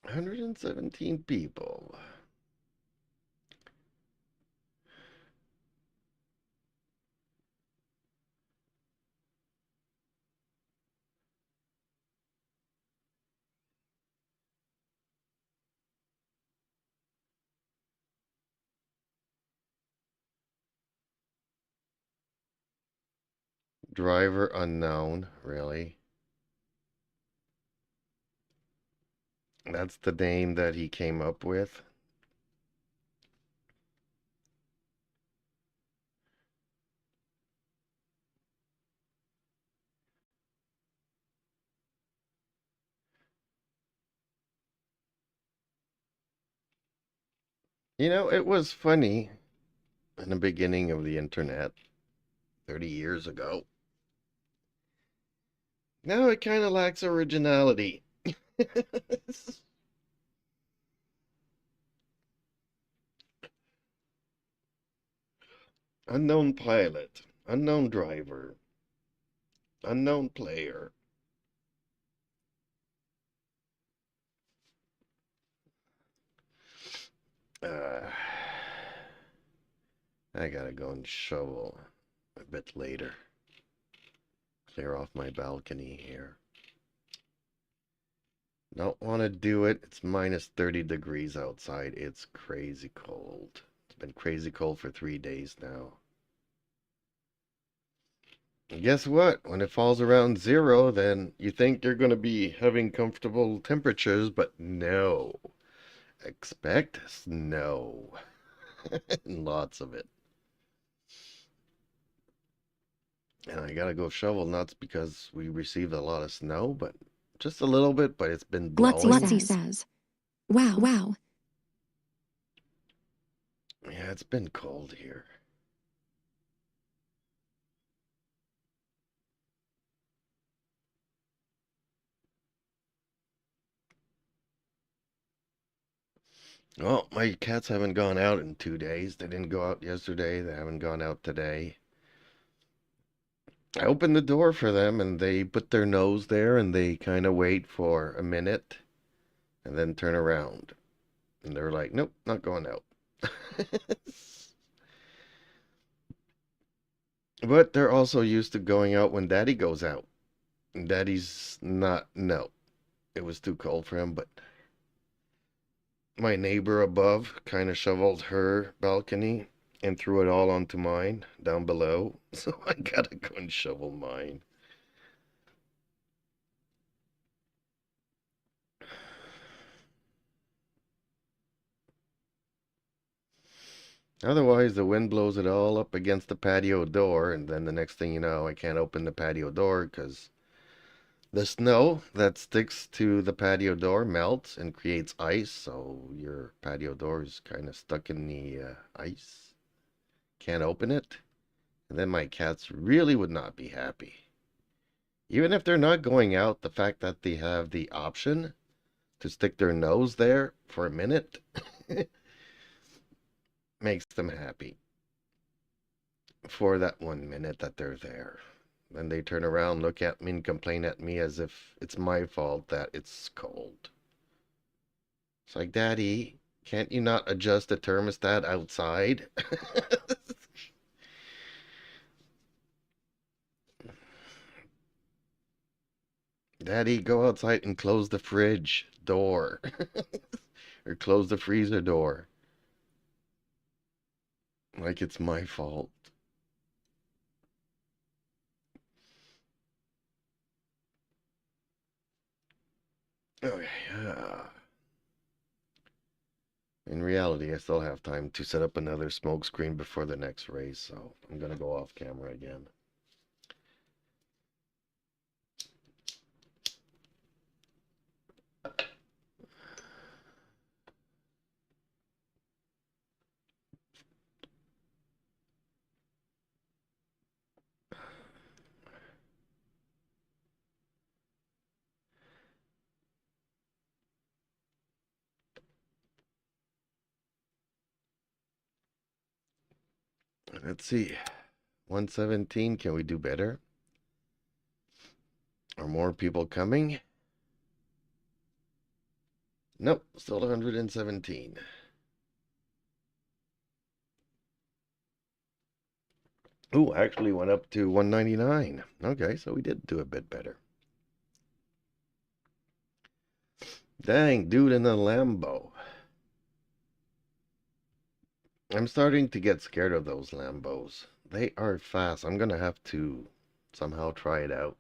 $117 people. Driver unknown, really? That's the name that he came up with. You know, it was funny in the beginning of the internet 30 years ago. Now it kind of lacks originality. Unknown pilot, unknown driver, unknown player. Uh, I gotta go and shovel a bit later. Clear off my balcony here. Don't want to do it. It's minus 30 degrees outside. It's crazy cold. It's been crazy cold for 3 days now. And guess what? When it falls around 0, then you think you're going to be having comfortable temperatures, but no. Expect snow. Lots of it. And I gotta go shovel nuts because we received a lot of snow, but just a little bit, but it's been blowing. Glutzy says, wow, wow. Yeah, it's been cold here. Well, my cats haven't gone out in 2 days. They didn't go out yesterday. They haven't gone out today. I opened the door for them and they put their nose there and they kind of wait for a minute and then turn around. And they're like, nope, not going out. But they're also used to going out when Daddy goes out. And Daddy's not, no. It was too cold for him, but my neighbor above kind of shoveled her balcony and threw it all onto mine down below. So I gotta go and shovel mine. Otherwise, the wind blows it all up against the patio door, and then the next thing you know, I can't open the patio door because the snow that sticks to the patio door melts and creates ice, so your patio door is kind of stuck in the ice. Can't open it. And then my cats really would not be happy. Even if they're not going out, the fact that they have the option to stick their nose there for a minute makes them happy for that 1 minute that they're there. Then they turn around, look at me, and complain at me as if it's my fault that it's cold. It's like, Daddy, can't you not adjust the thermostat outside? Daddy, go outside and close the fridge door. Or close the freezer door. Like it's my fault. Okay, in reality, I still have time to set up another smoke screen before the next race, so I'm gonna go off camera again. Let's see. 117, can we do better? Are more people coming? Nope, still 117. Ooh, actually went up to 199. Okay, so we did do a bit better. Dang, dude in the Lambo. I'm starting to get scared of those Lambos. They are fast. I'm gonna have to somehow try it out.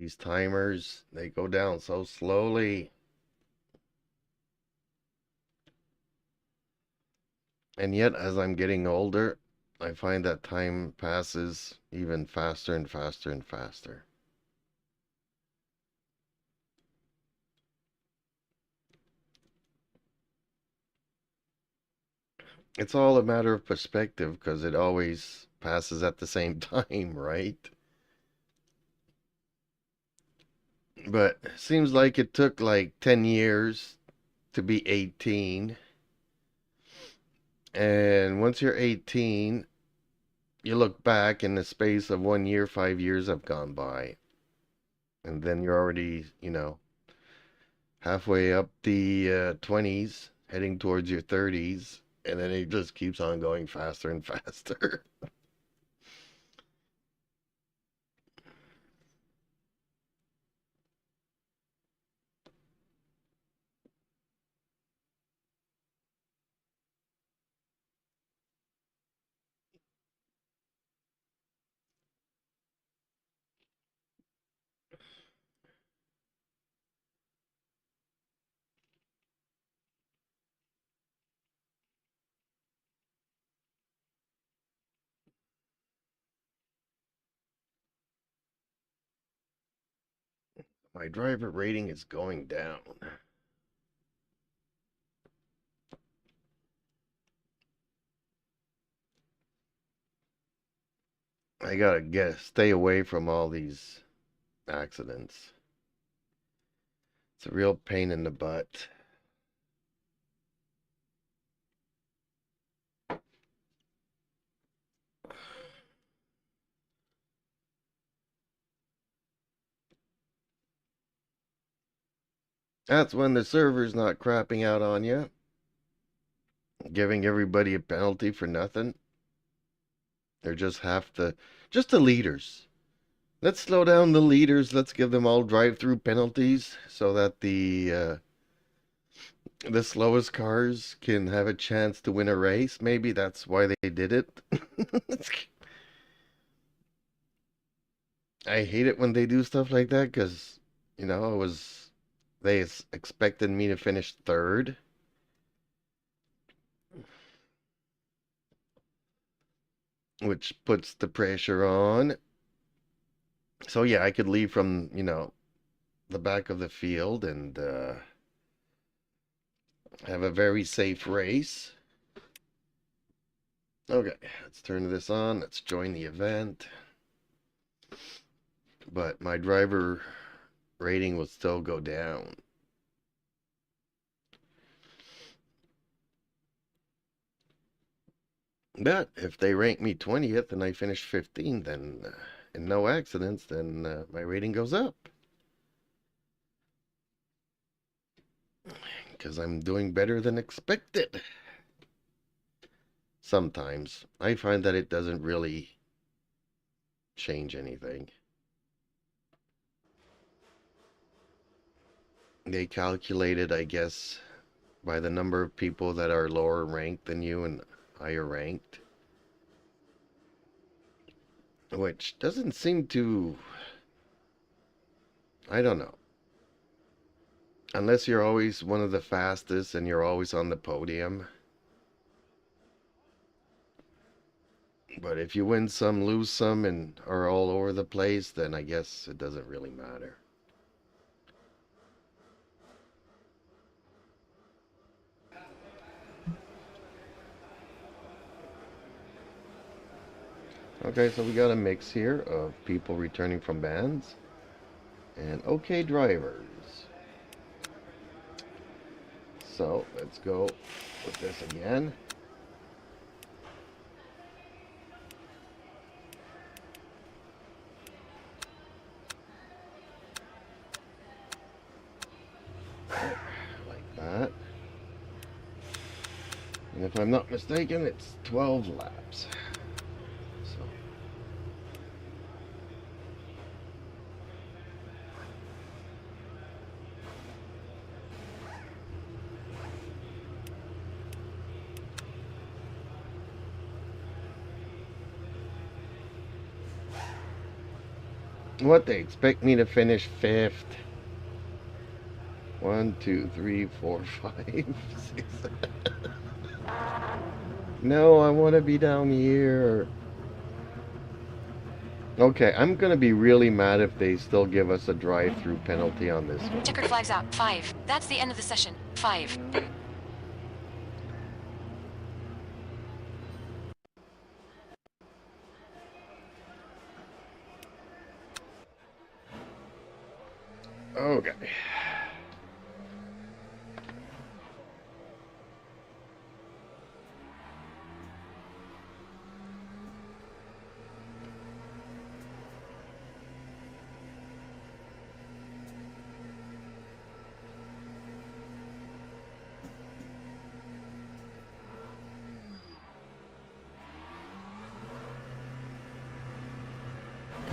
These timers, they go down so slowly. And yet, as I'm getting older, I find that time passes even faster and faster and faster. It's all a matter of perspective because it always passes at the same time, right? But seems like it took like 10 years to be 18. And once you're 18, you look back in the space of 1 year, 5 years have gone by. And then you're already, halfway up the 20s, heading towards your 30s. And then it just keeps on going faster and faster. My driver rating is going down. I gotta stay away from all these accidents. It's a real pain in the butt. That's when the server's not crapping out on you, giving everybody a penalty for nothing. They're just just the leaders. Let's slow down the leaders. Let's give them all drive-through penalties so that the slowest cars can have a chance to win a race. Maybe that's why they did it. I hate it when they do stuff like that because, they expected me to finish third. Which puts the pressure on. So yeah, I could leave from, the back of the field and have a very safe race. Okay, let's turn this on. Let's join the event. But my driver rating will still go down. But if they rank me 20th and I finish 15th, then and no accidents, then my rating goes up. Because I'm doing better than expected. Sometimes. I find that it doesn't really change anything. They calculated, I guess, by the number of people that are lower ranked than you and higher ranked. Which doesn't seem to... I don't know. Unless you're always one of the fastest and you're always on the podium. But if you win some, lose some, and are all over the place, then I guess it doesn't really matter. Okay, so we got a mix here of people returning from bans and okay drivers. So let's go with this again. Like that. And if I'm not mistaken, it's 12 laps. So. What, they expect me to finish 5th? 1, 2, 3, 4, 5, 6. No, I want to be down here. Okay, I'm gonna be really mad if they still give us a drive-through penalty on this one. Checkered flags out. 5. That's the end of the session. 5. Okay.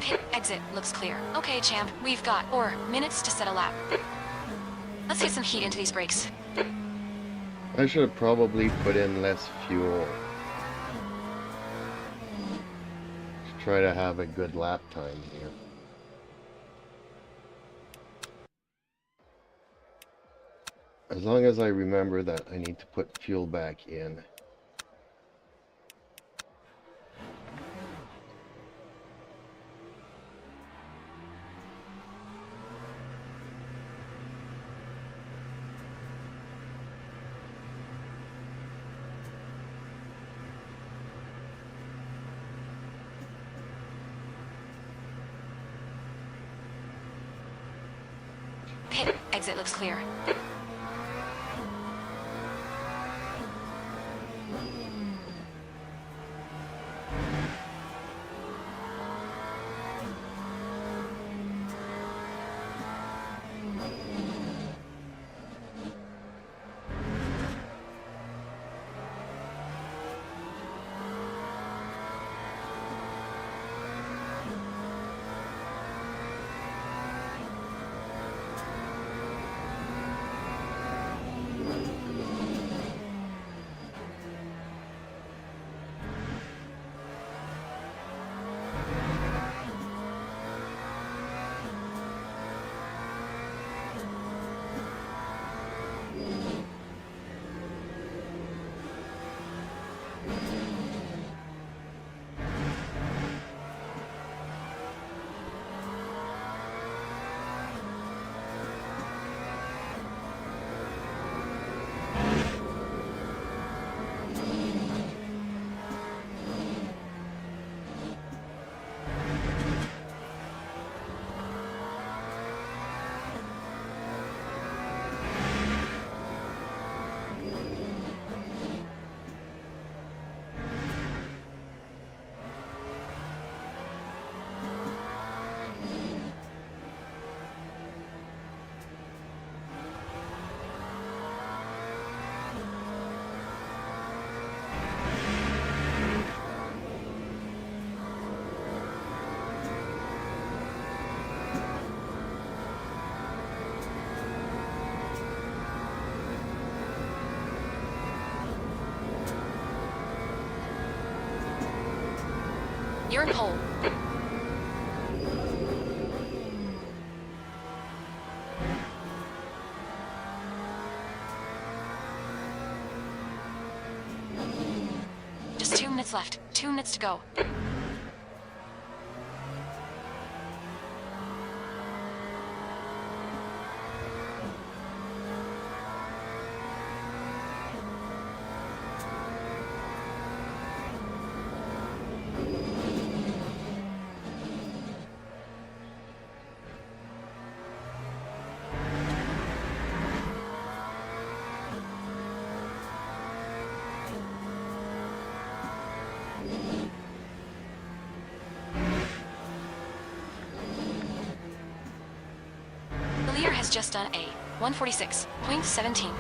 Pit exit looks clear. Okay, champ. We've got 4 minutes to set a lap. Let's get some heat into these brakes. I should have probably put in less fuel. Just try to have a good lap time here. As long as I remember that I need to put fuel back in. Pit exit looks clear. You're in pole. Just 2 minutes left. 2 minutes to go. The leader has just done a 146.17.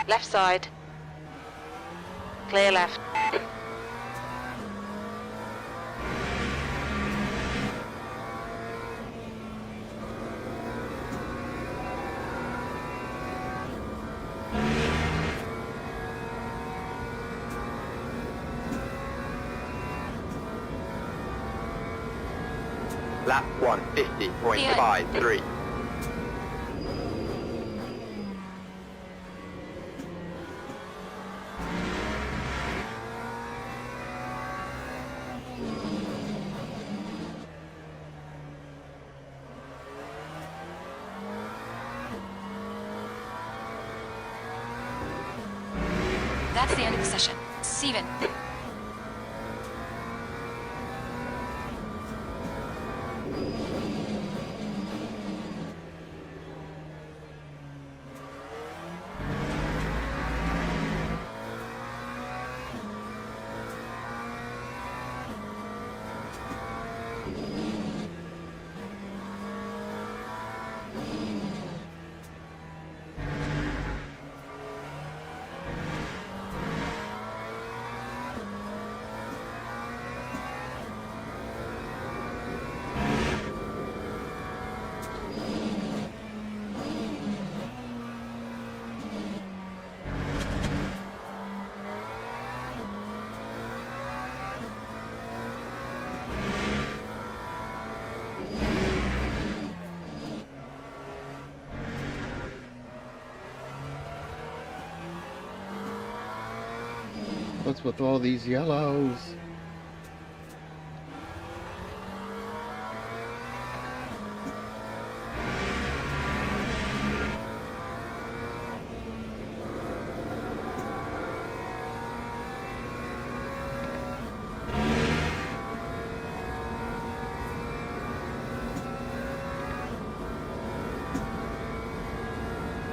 Left side. Clear left. Lap 150.53. That's the end of the session. Steven. What's with all these yellows?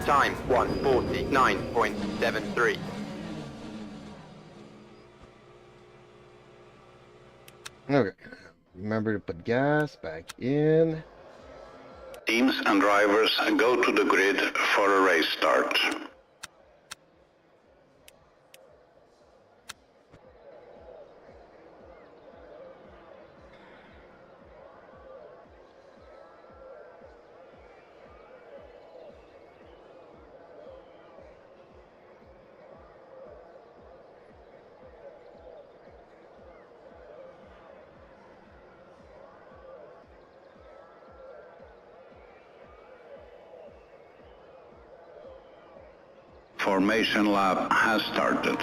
Time 149.73. Okay. Remember to put gas back in. Teams and drivers go to the grid for a race start. Formation lap has started.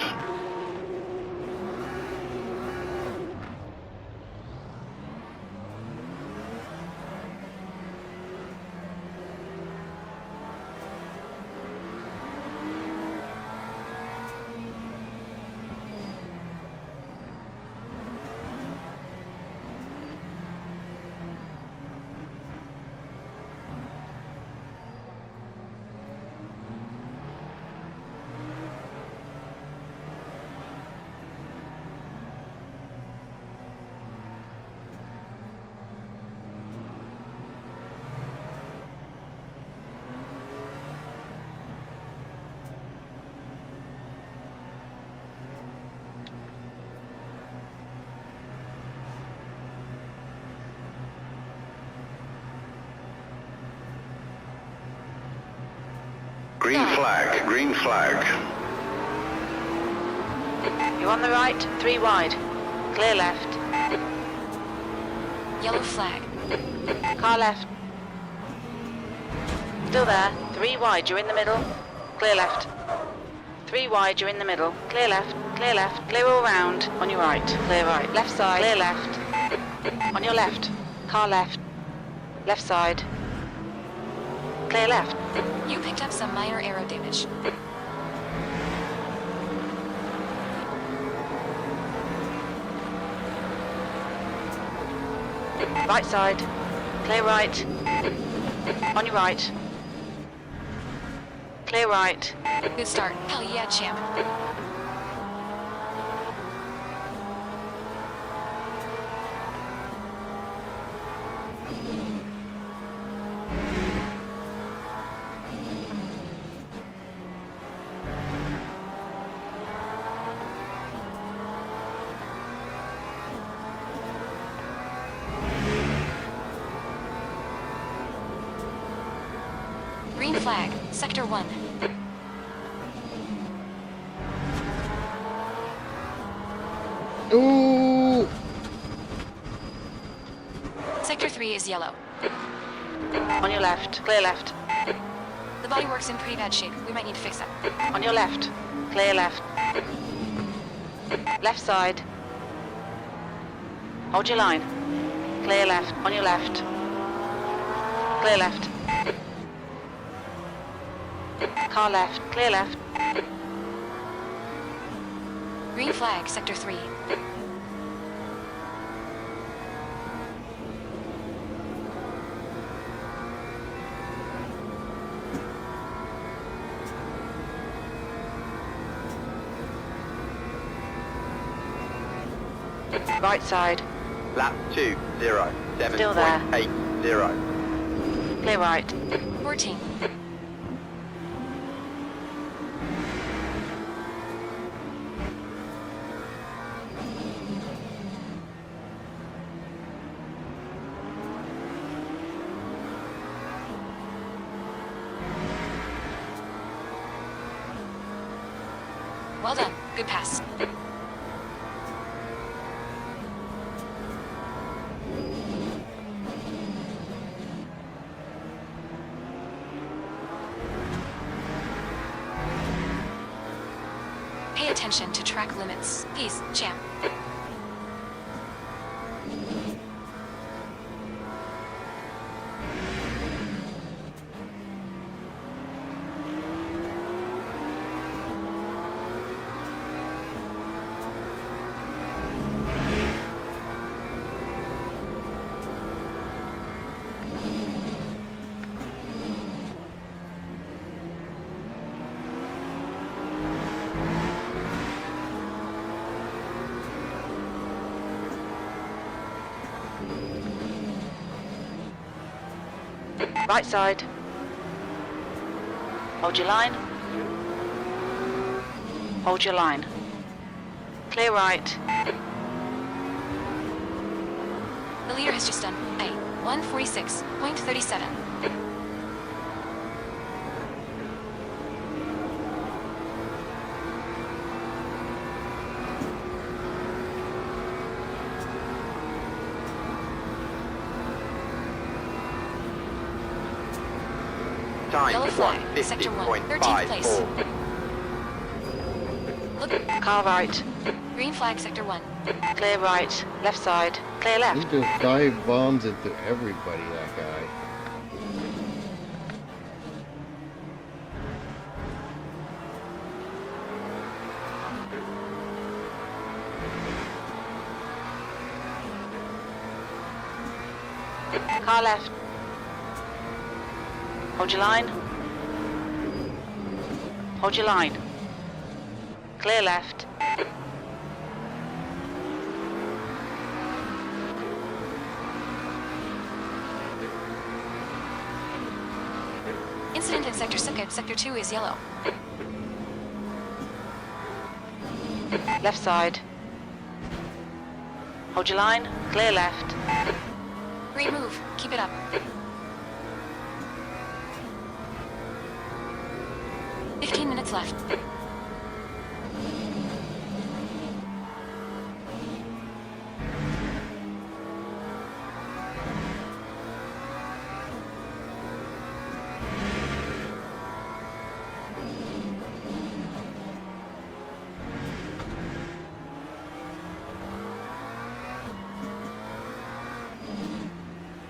Green flag, green flag. You're on the right, 3 wide. Clear left. Yellow flag. Car left. Still there, 3 wide, you're in the middle. Clear left. 3 wide, you're in the middle. Clear left, clear all round. On your right, clear right. Left side, clear left. On your left, car left. Left side. Clear left. You picked up some minor aero damage. Right side. Clear right. On your right. Clear right. Good start. Hell yeah, champ. Sector 1. Ooh! Sector 3 is yellow. On your left. Clear left. The bodywork's in pretty bad shape. We might need to fix that. On your left. Clear left. Left side. Hold your line. Clear left. On your left. Clear left. Car left. Clear left. Green flag, Sector 3. Right side. Lap 20, Still there. 7.80. Clear right. 14. Well done. Good pass. Pay attention to track limits. Peace, champ. Right side. Hold your line. Hold your line. Clear right. The leader has just done a 146.37. Time Yellow flag, Sector 1, 13th place. 150.54. Look, Car right. green flag, Sector 1. Clear right. Left side. Clear He left. just dive bombs into everybody, that guy. Car left. Hold your line. Hold your line. Clear left. Incident in Sector 6. Sector 2 is yellow. Left side. Hold your line. Clear left. Great move. Keep it up. "15 minutes left.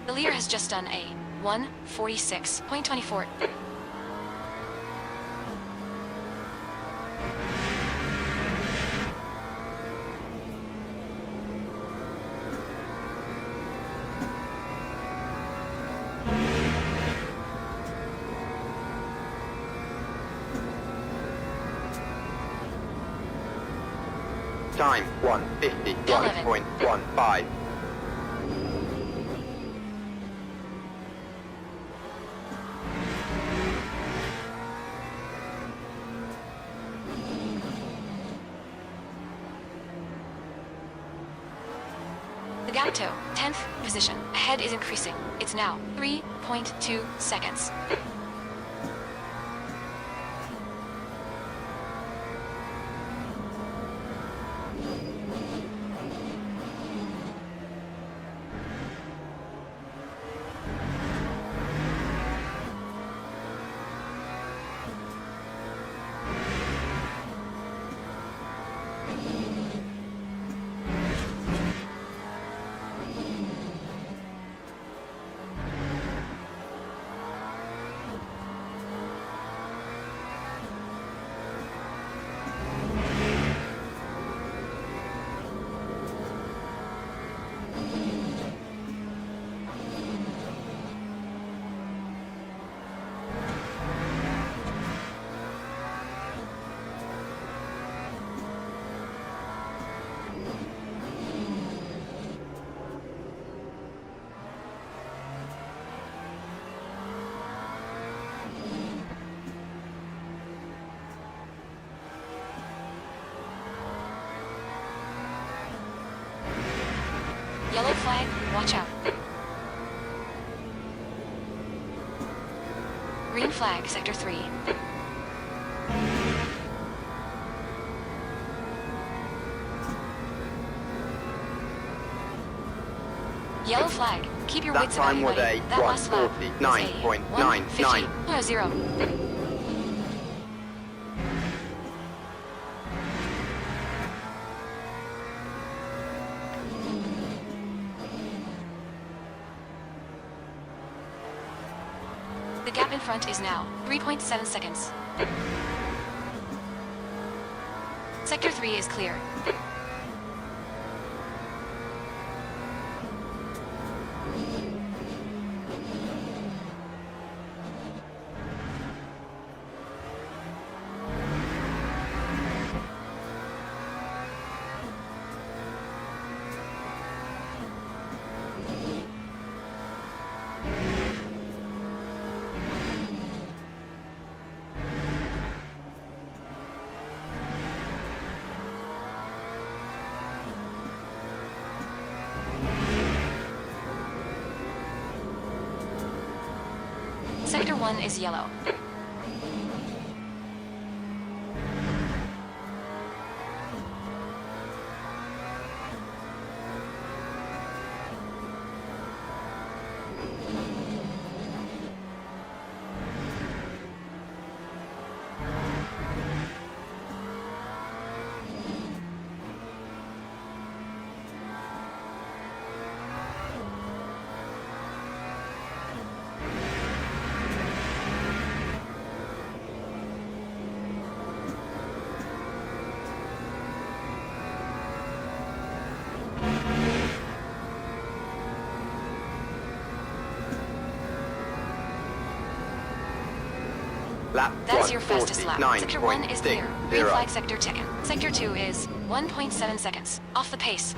The leader has just done a 146.24. Time 151.15. The gap to 10th position ahead is increasing. It's now 3.2 seconds. flag, watch out. Green flag, sector 3. Yellow flag, keep your That wits about time you, was buddy. a That last lap was a 1:49.99. 1:50.0. The gap in front is now 3.7 seconds. Sector 3 is clear. Sector 1 is yellow. Lap That's your fastest lap. Sector 1 is clear. Green 1:49.60. flag sector taken. Sector 2 is 1.7 seconds. Off the pace.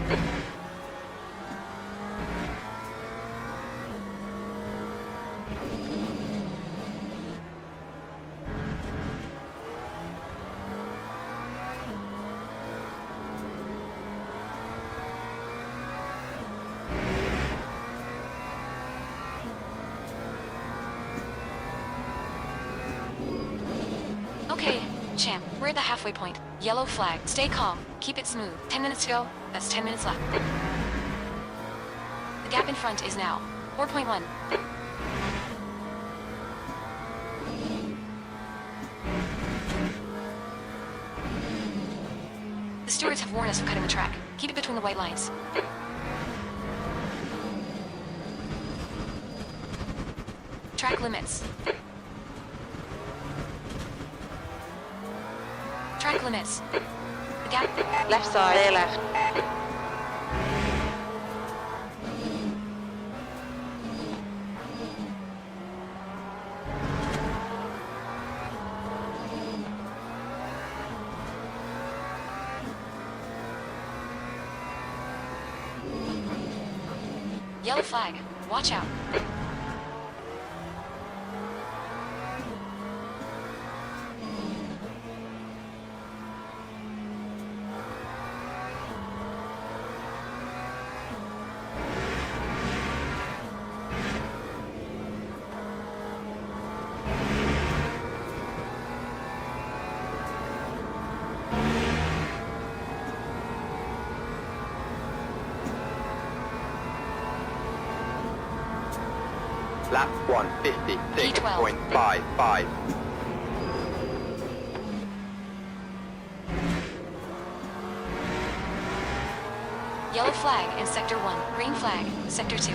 Okay, champ, we're at the halfway point. Yellow flag. Stay calm. Keep it smooth. 10 minutes to go. That's 10 minutes left. The gap in front is now 4.1. The stewards have warned us of cutting the track. Keep it between the white lines. Track limits. Track limits. The gap. Left side, clear left. Yellow flag. Watch out. Lap 1:56.55. Yellow flag in Sector 1. Green flag, Sector 2.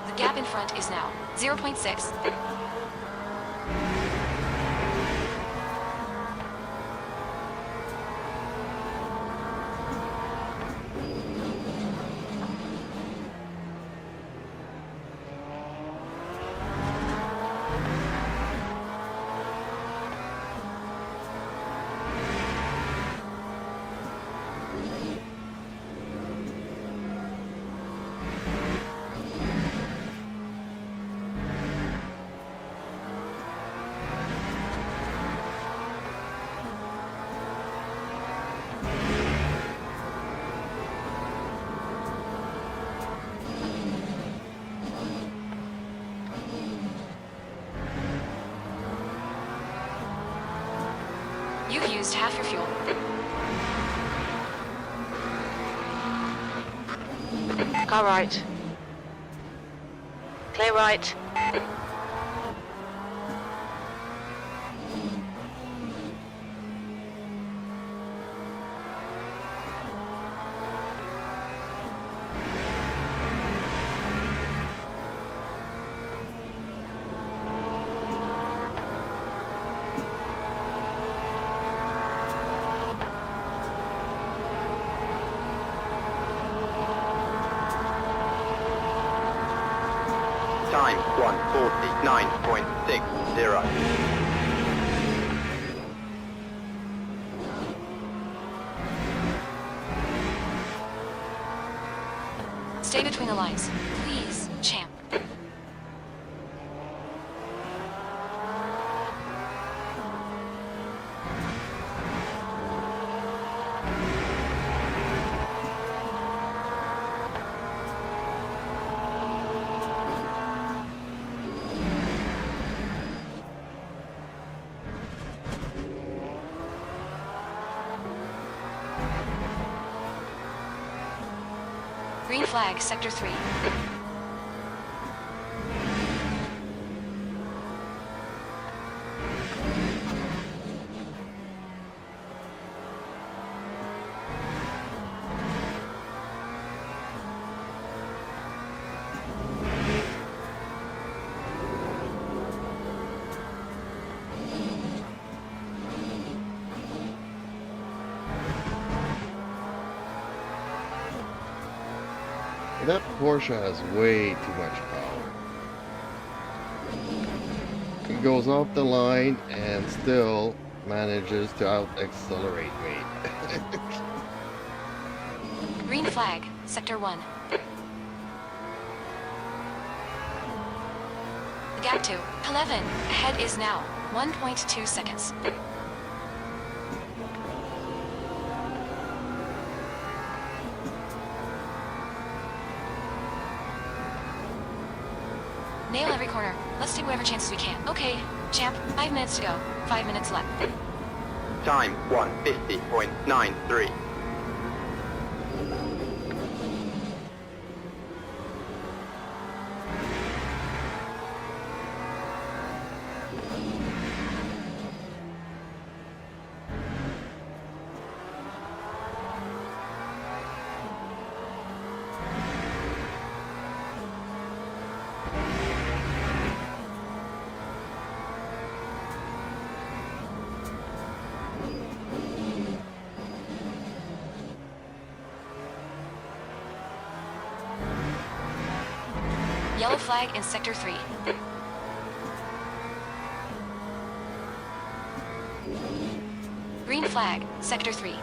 The gap in front is now 0.6. You've used half your fuel. Car right. Clear right. Time 1:49.60. Stay between the lines. Please, champ. Green flag, Sector 3. That Porsche has way too much power. It goes off the line and still manages to out-accelerate me. Green flag, Sector 1. The gap to 11 ahead is now 1.2 seconds. Nail every corner. Let's take whatever chances we can. Okay, champ, 5 minutes to go. 5 minutes left. Time 1:50.93. Yellow flag in Sector 3. Green flag, Sector 3.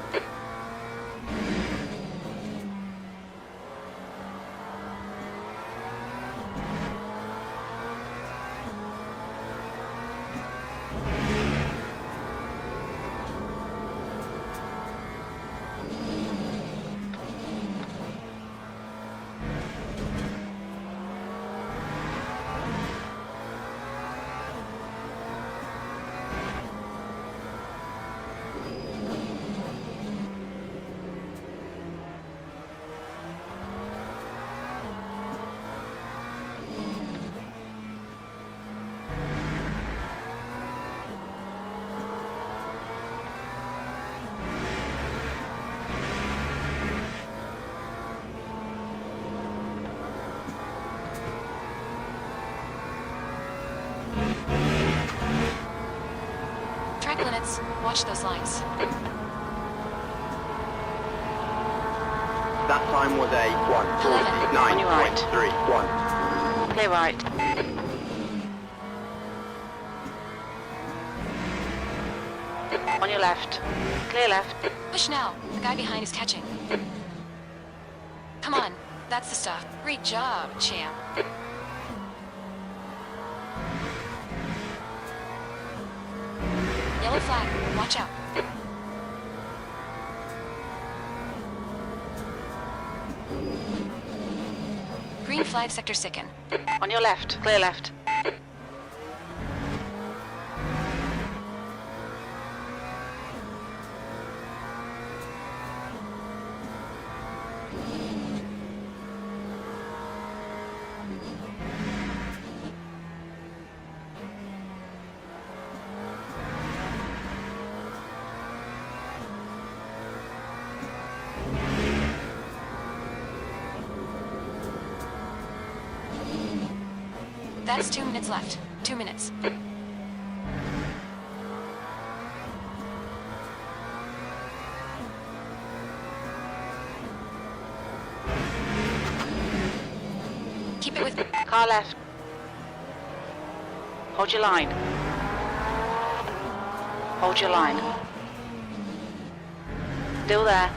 Track limits. Watch those lines. That time was a 1:49.31. Clear right. On your left. Clear left. Push now. The guy behind is catching. Come on. That's the stuff. Great job, champ. Yellow flag. Watch out. Green flag, Sector 2nd. On your left. Clear left. That's 2 minutes left. 2 minutes. Keep it with... Car left. Hold your line. Hold your line. Still there.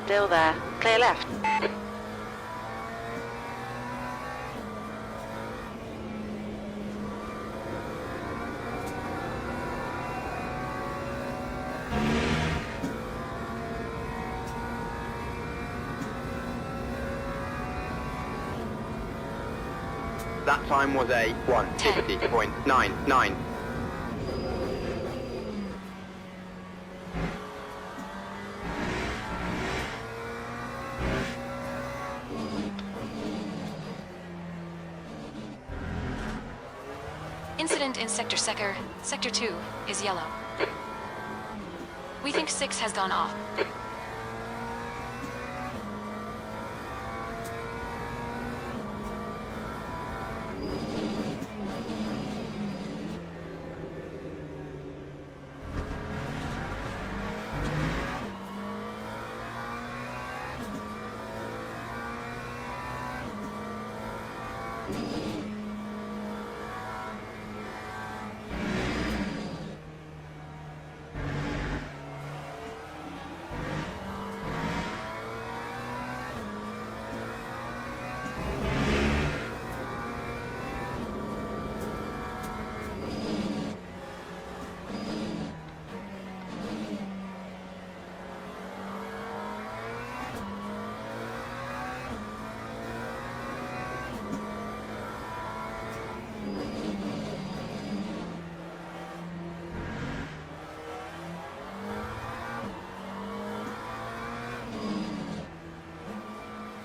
Still there. Clear left. That time was a 150.99. Incident in Sector 2 is yellow. We think 6 has gone off.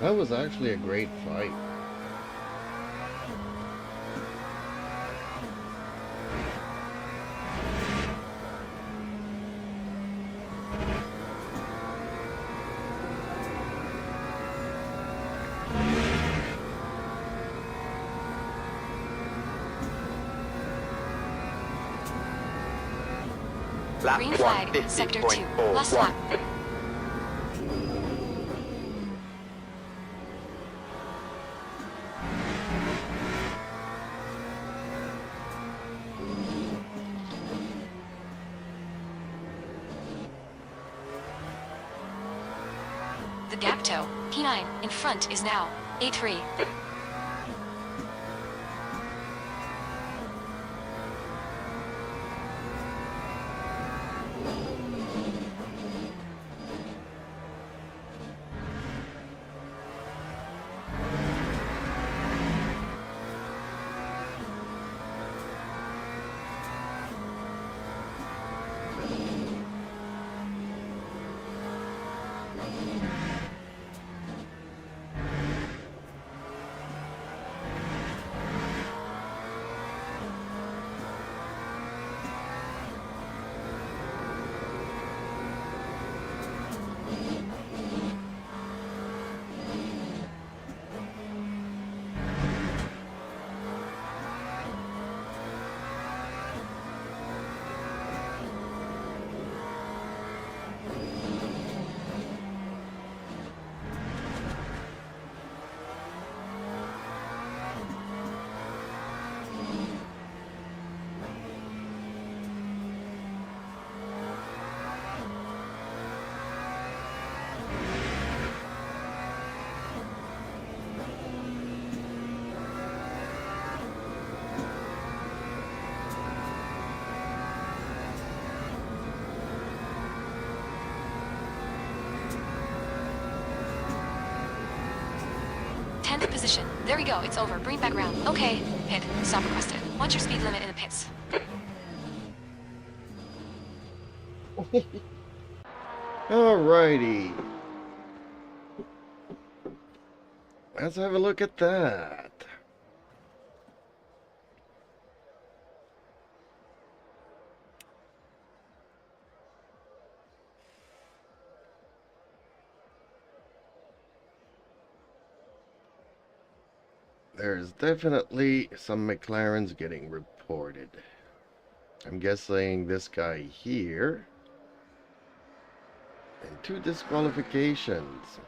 That was actually a great fight. Lap Green flag, Sector 2. Last 150.41. lap. The gap toe, P9, in front is now 8-3. Position. There we go, it's over. Bring back round. Okay. Pit. Stop requested. Watch your speed limit in the pits. Alrighty. Let's have a look at that. There's definitely some McLarens getting reported. I'm guessing this guy here. And 2 disqualifications.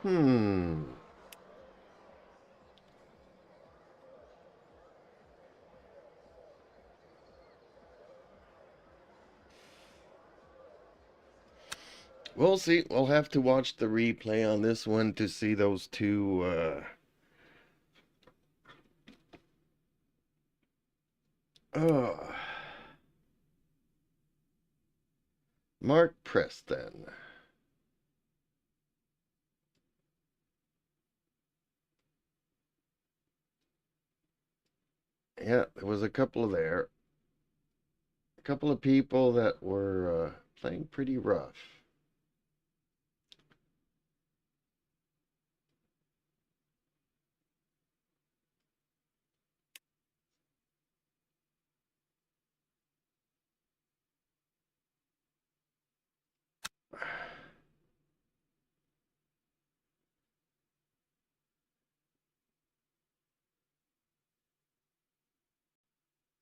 We'll see. We'll have to watch the replay on this one to see those 2 Mark Preston. Yeah, there was a couple there. A couple of people that were playing pretty rough.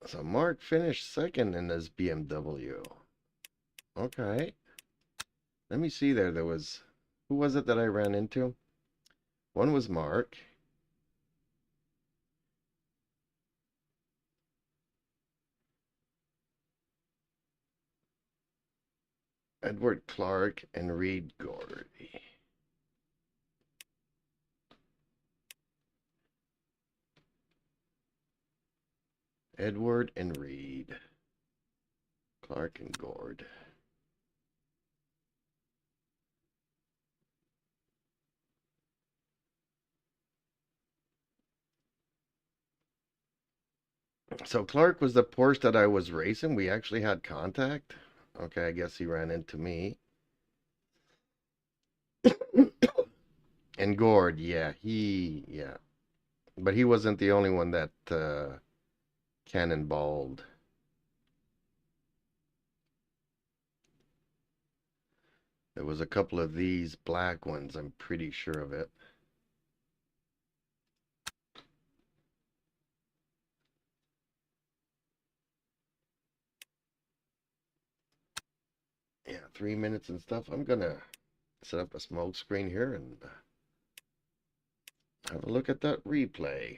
So Mark finished second in his BMW. Okay. Let me see there. There was... Who was it that I ran into? One was Mark. Edward Clark and Reed Gordy. Edward and Reed. Clark and Gord. So Clark was the Porsche that I was racing. We actually had contact. Okay, I guess he ran into me. And Gord, yeah. But he wasn't the only one that cannonballed. There was a couple of these black ones, I'm pretty sure of it. Yeah, 3 minutes and stuff. I'm gonna set up a smoke screen here and have a look at that replay.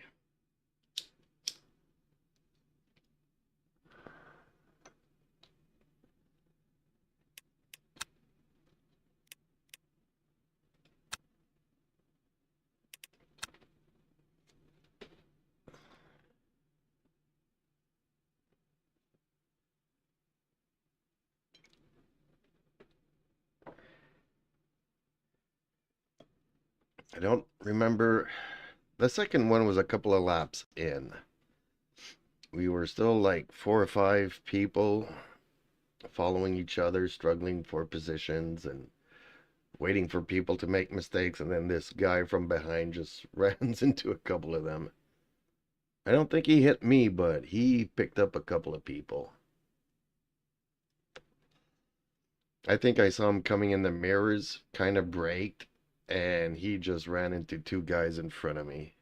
I don't remember. The second one was a couple of laps in. We were still like 4 or 5 people following each other, struggling for positions and waiting for people to make mistakes, and then this guy from behind just runs into a couple of them. I don't think he hit me, but he picked up a couple of people. I think I saw him coming in the mirrors, kind of braked, and he just ran into 2 guys in front of me.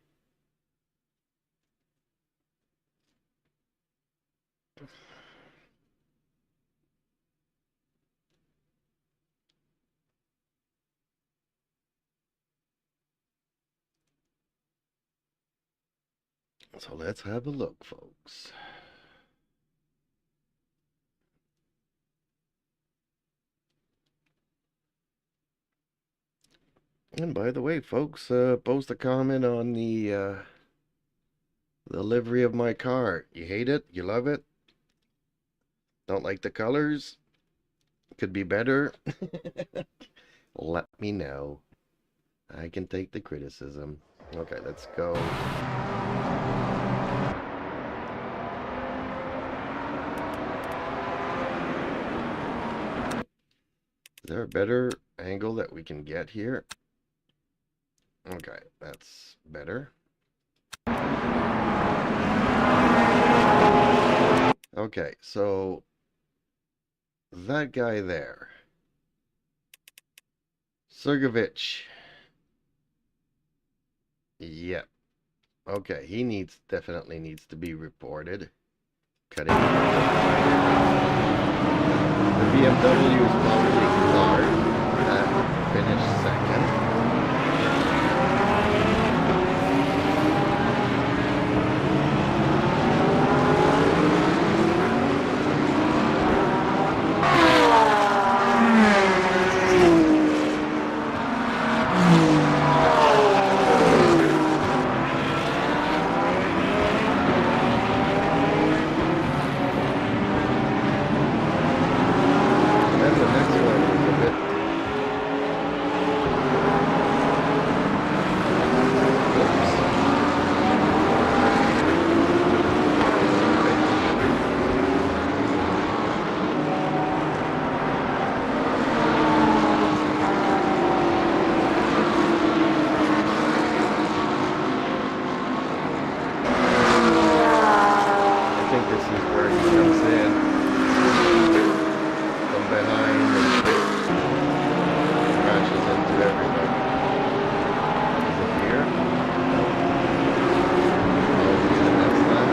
So let's have a look, folks. And by the way, folks, post a comment on the livery of my car. You hate it? You love it? Don't like the colors? Could be better? Let me know. I can take the criticism. Okay, let's go. Is there a better angle that we can get here? Okay, that's better. Okay, so that guy there, Sergovich. Yep. Okay, he definitely needs to be reported. Cutting. The BMW is probably large. That finished second. And the next one is a bit. I think this is where he comes in from behind and crashes into everybody. Is it here? No. Oh, the next lap?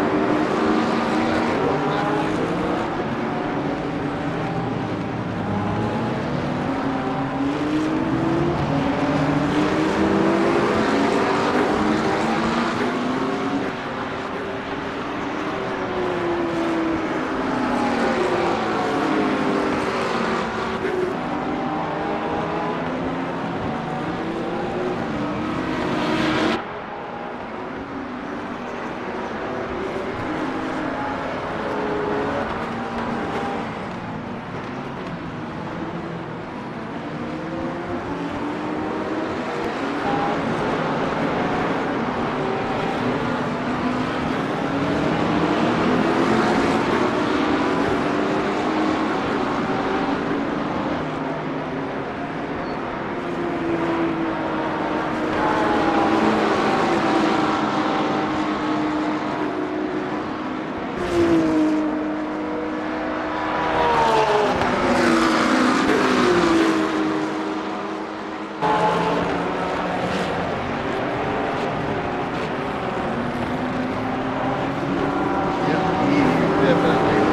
Lap one,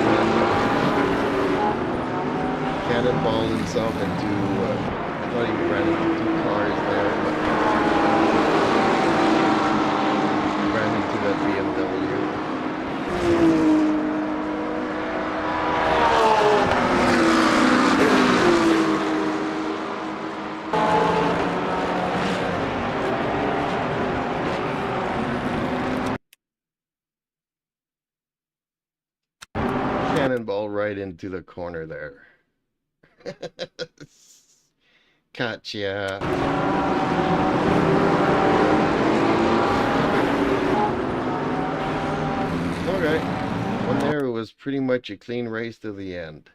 lap cannonball himself into, I thought he ran into two cars there, but ran into that BMW. Cannonball right into the corner there. Gotcha. Okay. One there was pretty much a clean race to the end.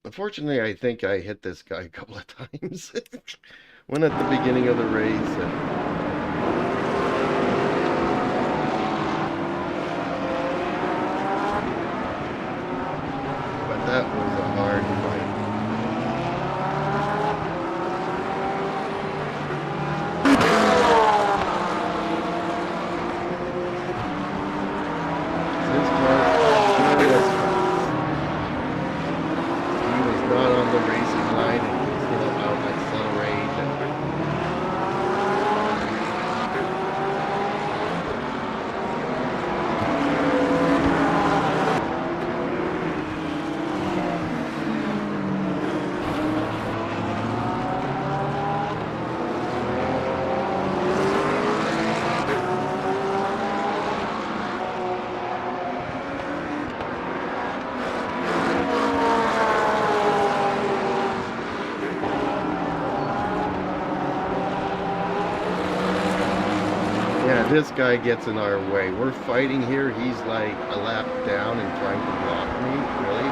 Unfortunately, I think I hit this guy a couple of times. One at the beginning of the race. But that was a hard fight. His car was fast. He was not on the racing line and he was still out accelerate Yeah, this guy gets in our way. We're fighting here. He's like a lap down and trying to block me. Really?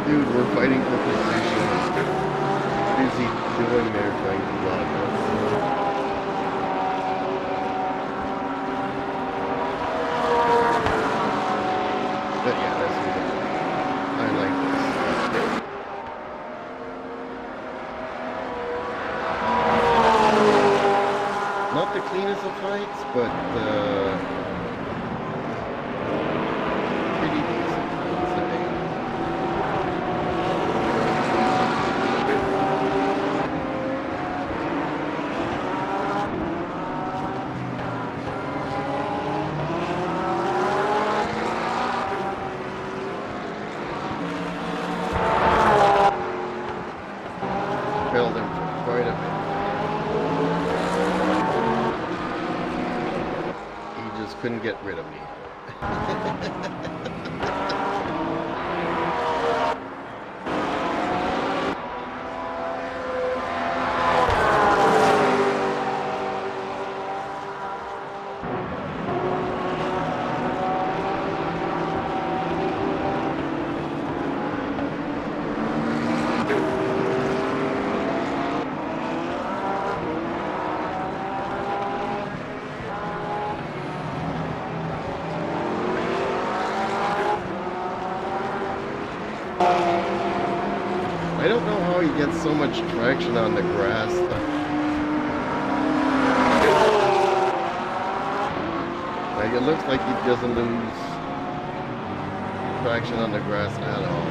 Dude, we're fighting for position. What is he doing there trying to block us? But yeah, that's really good. I like this. Not the cleanest of fights, but pretty decent, I would say. Held him for quite a bit. He just couldn't get rid of me. I don't know how he gets so much traction on the grass. Like, it looks like he doesn't lose traction on the grass at all.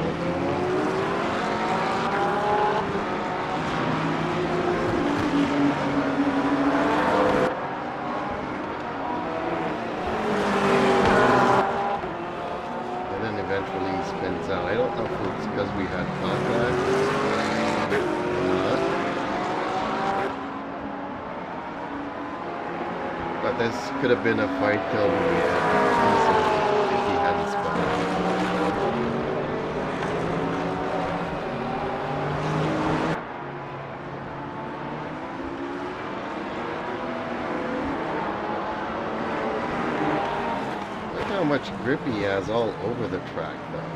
And then eventually he spins out. I don't know if it's because we had contact. But this could have been a fight till we had if he hadn't spun out. Look how much grip he has all over the track though.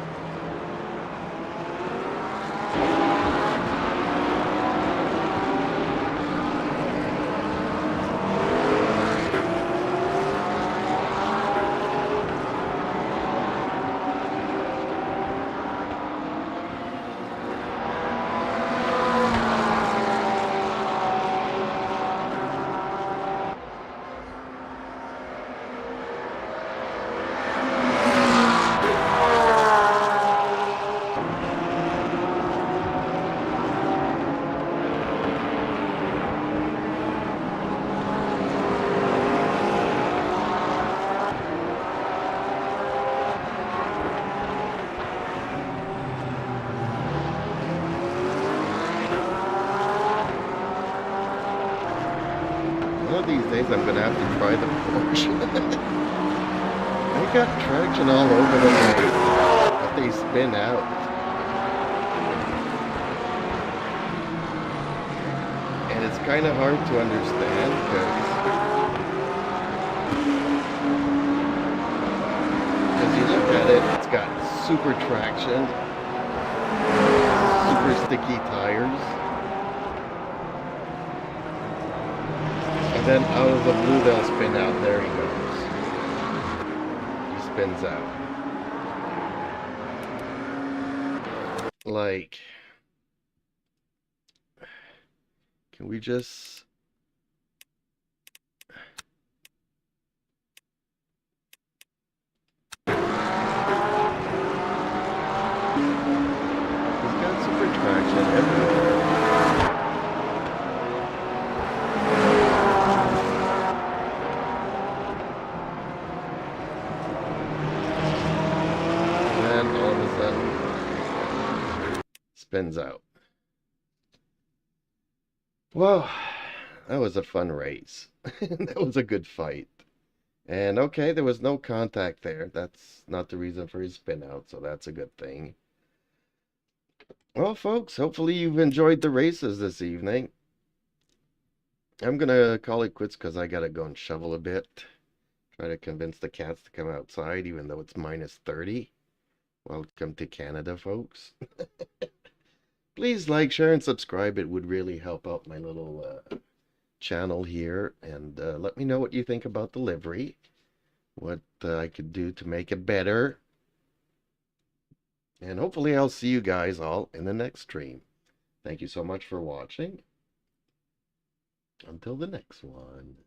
One of these days I'm gonna have to try the Porsche. They got traction all over the place, but they spin out. And it's kind of hard to understand because you look at it, it's got super traction, super sticky tires. Then out of the blue they'll spin out. There he goes. He spins out. Like, can we just... He's got super traction everywhere. Spins out. Well, that was a fun race. That was a good fight. And okay, there was no contact there. That's not the reason for his spin out, so that's a good thing. Well, folks, hopefully you've enjoyed the races this evening. I'm gonna call it quits because I gotta go and shovel a bit. Try to convince the cats to come outside, even though it's minus 30. Welcome to Canada, folks. Please like, share, and subscribe. It would really help out my little channel here. And let me know what you think about the livery. What I could do to make it better. And hopefully I'll see you guys all in the next stream. Thank you so much for watching. Until the next one.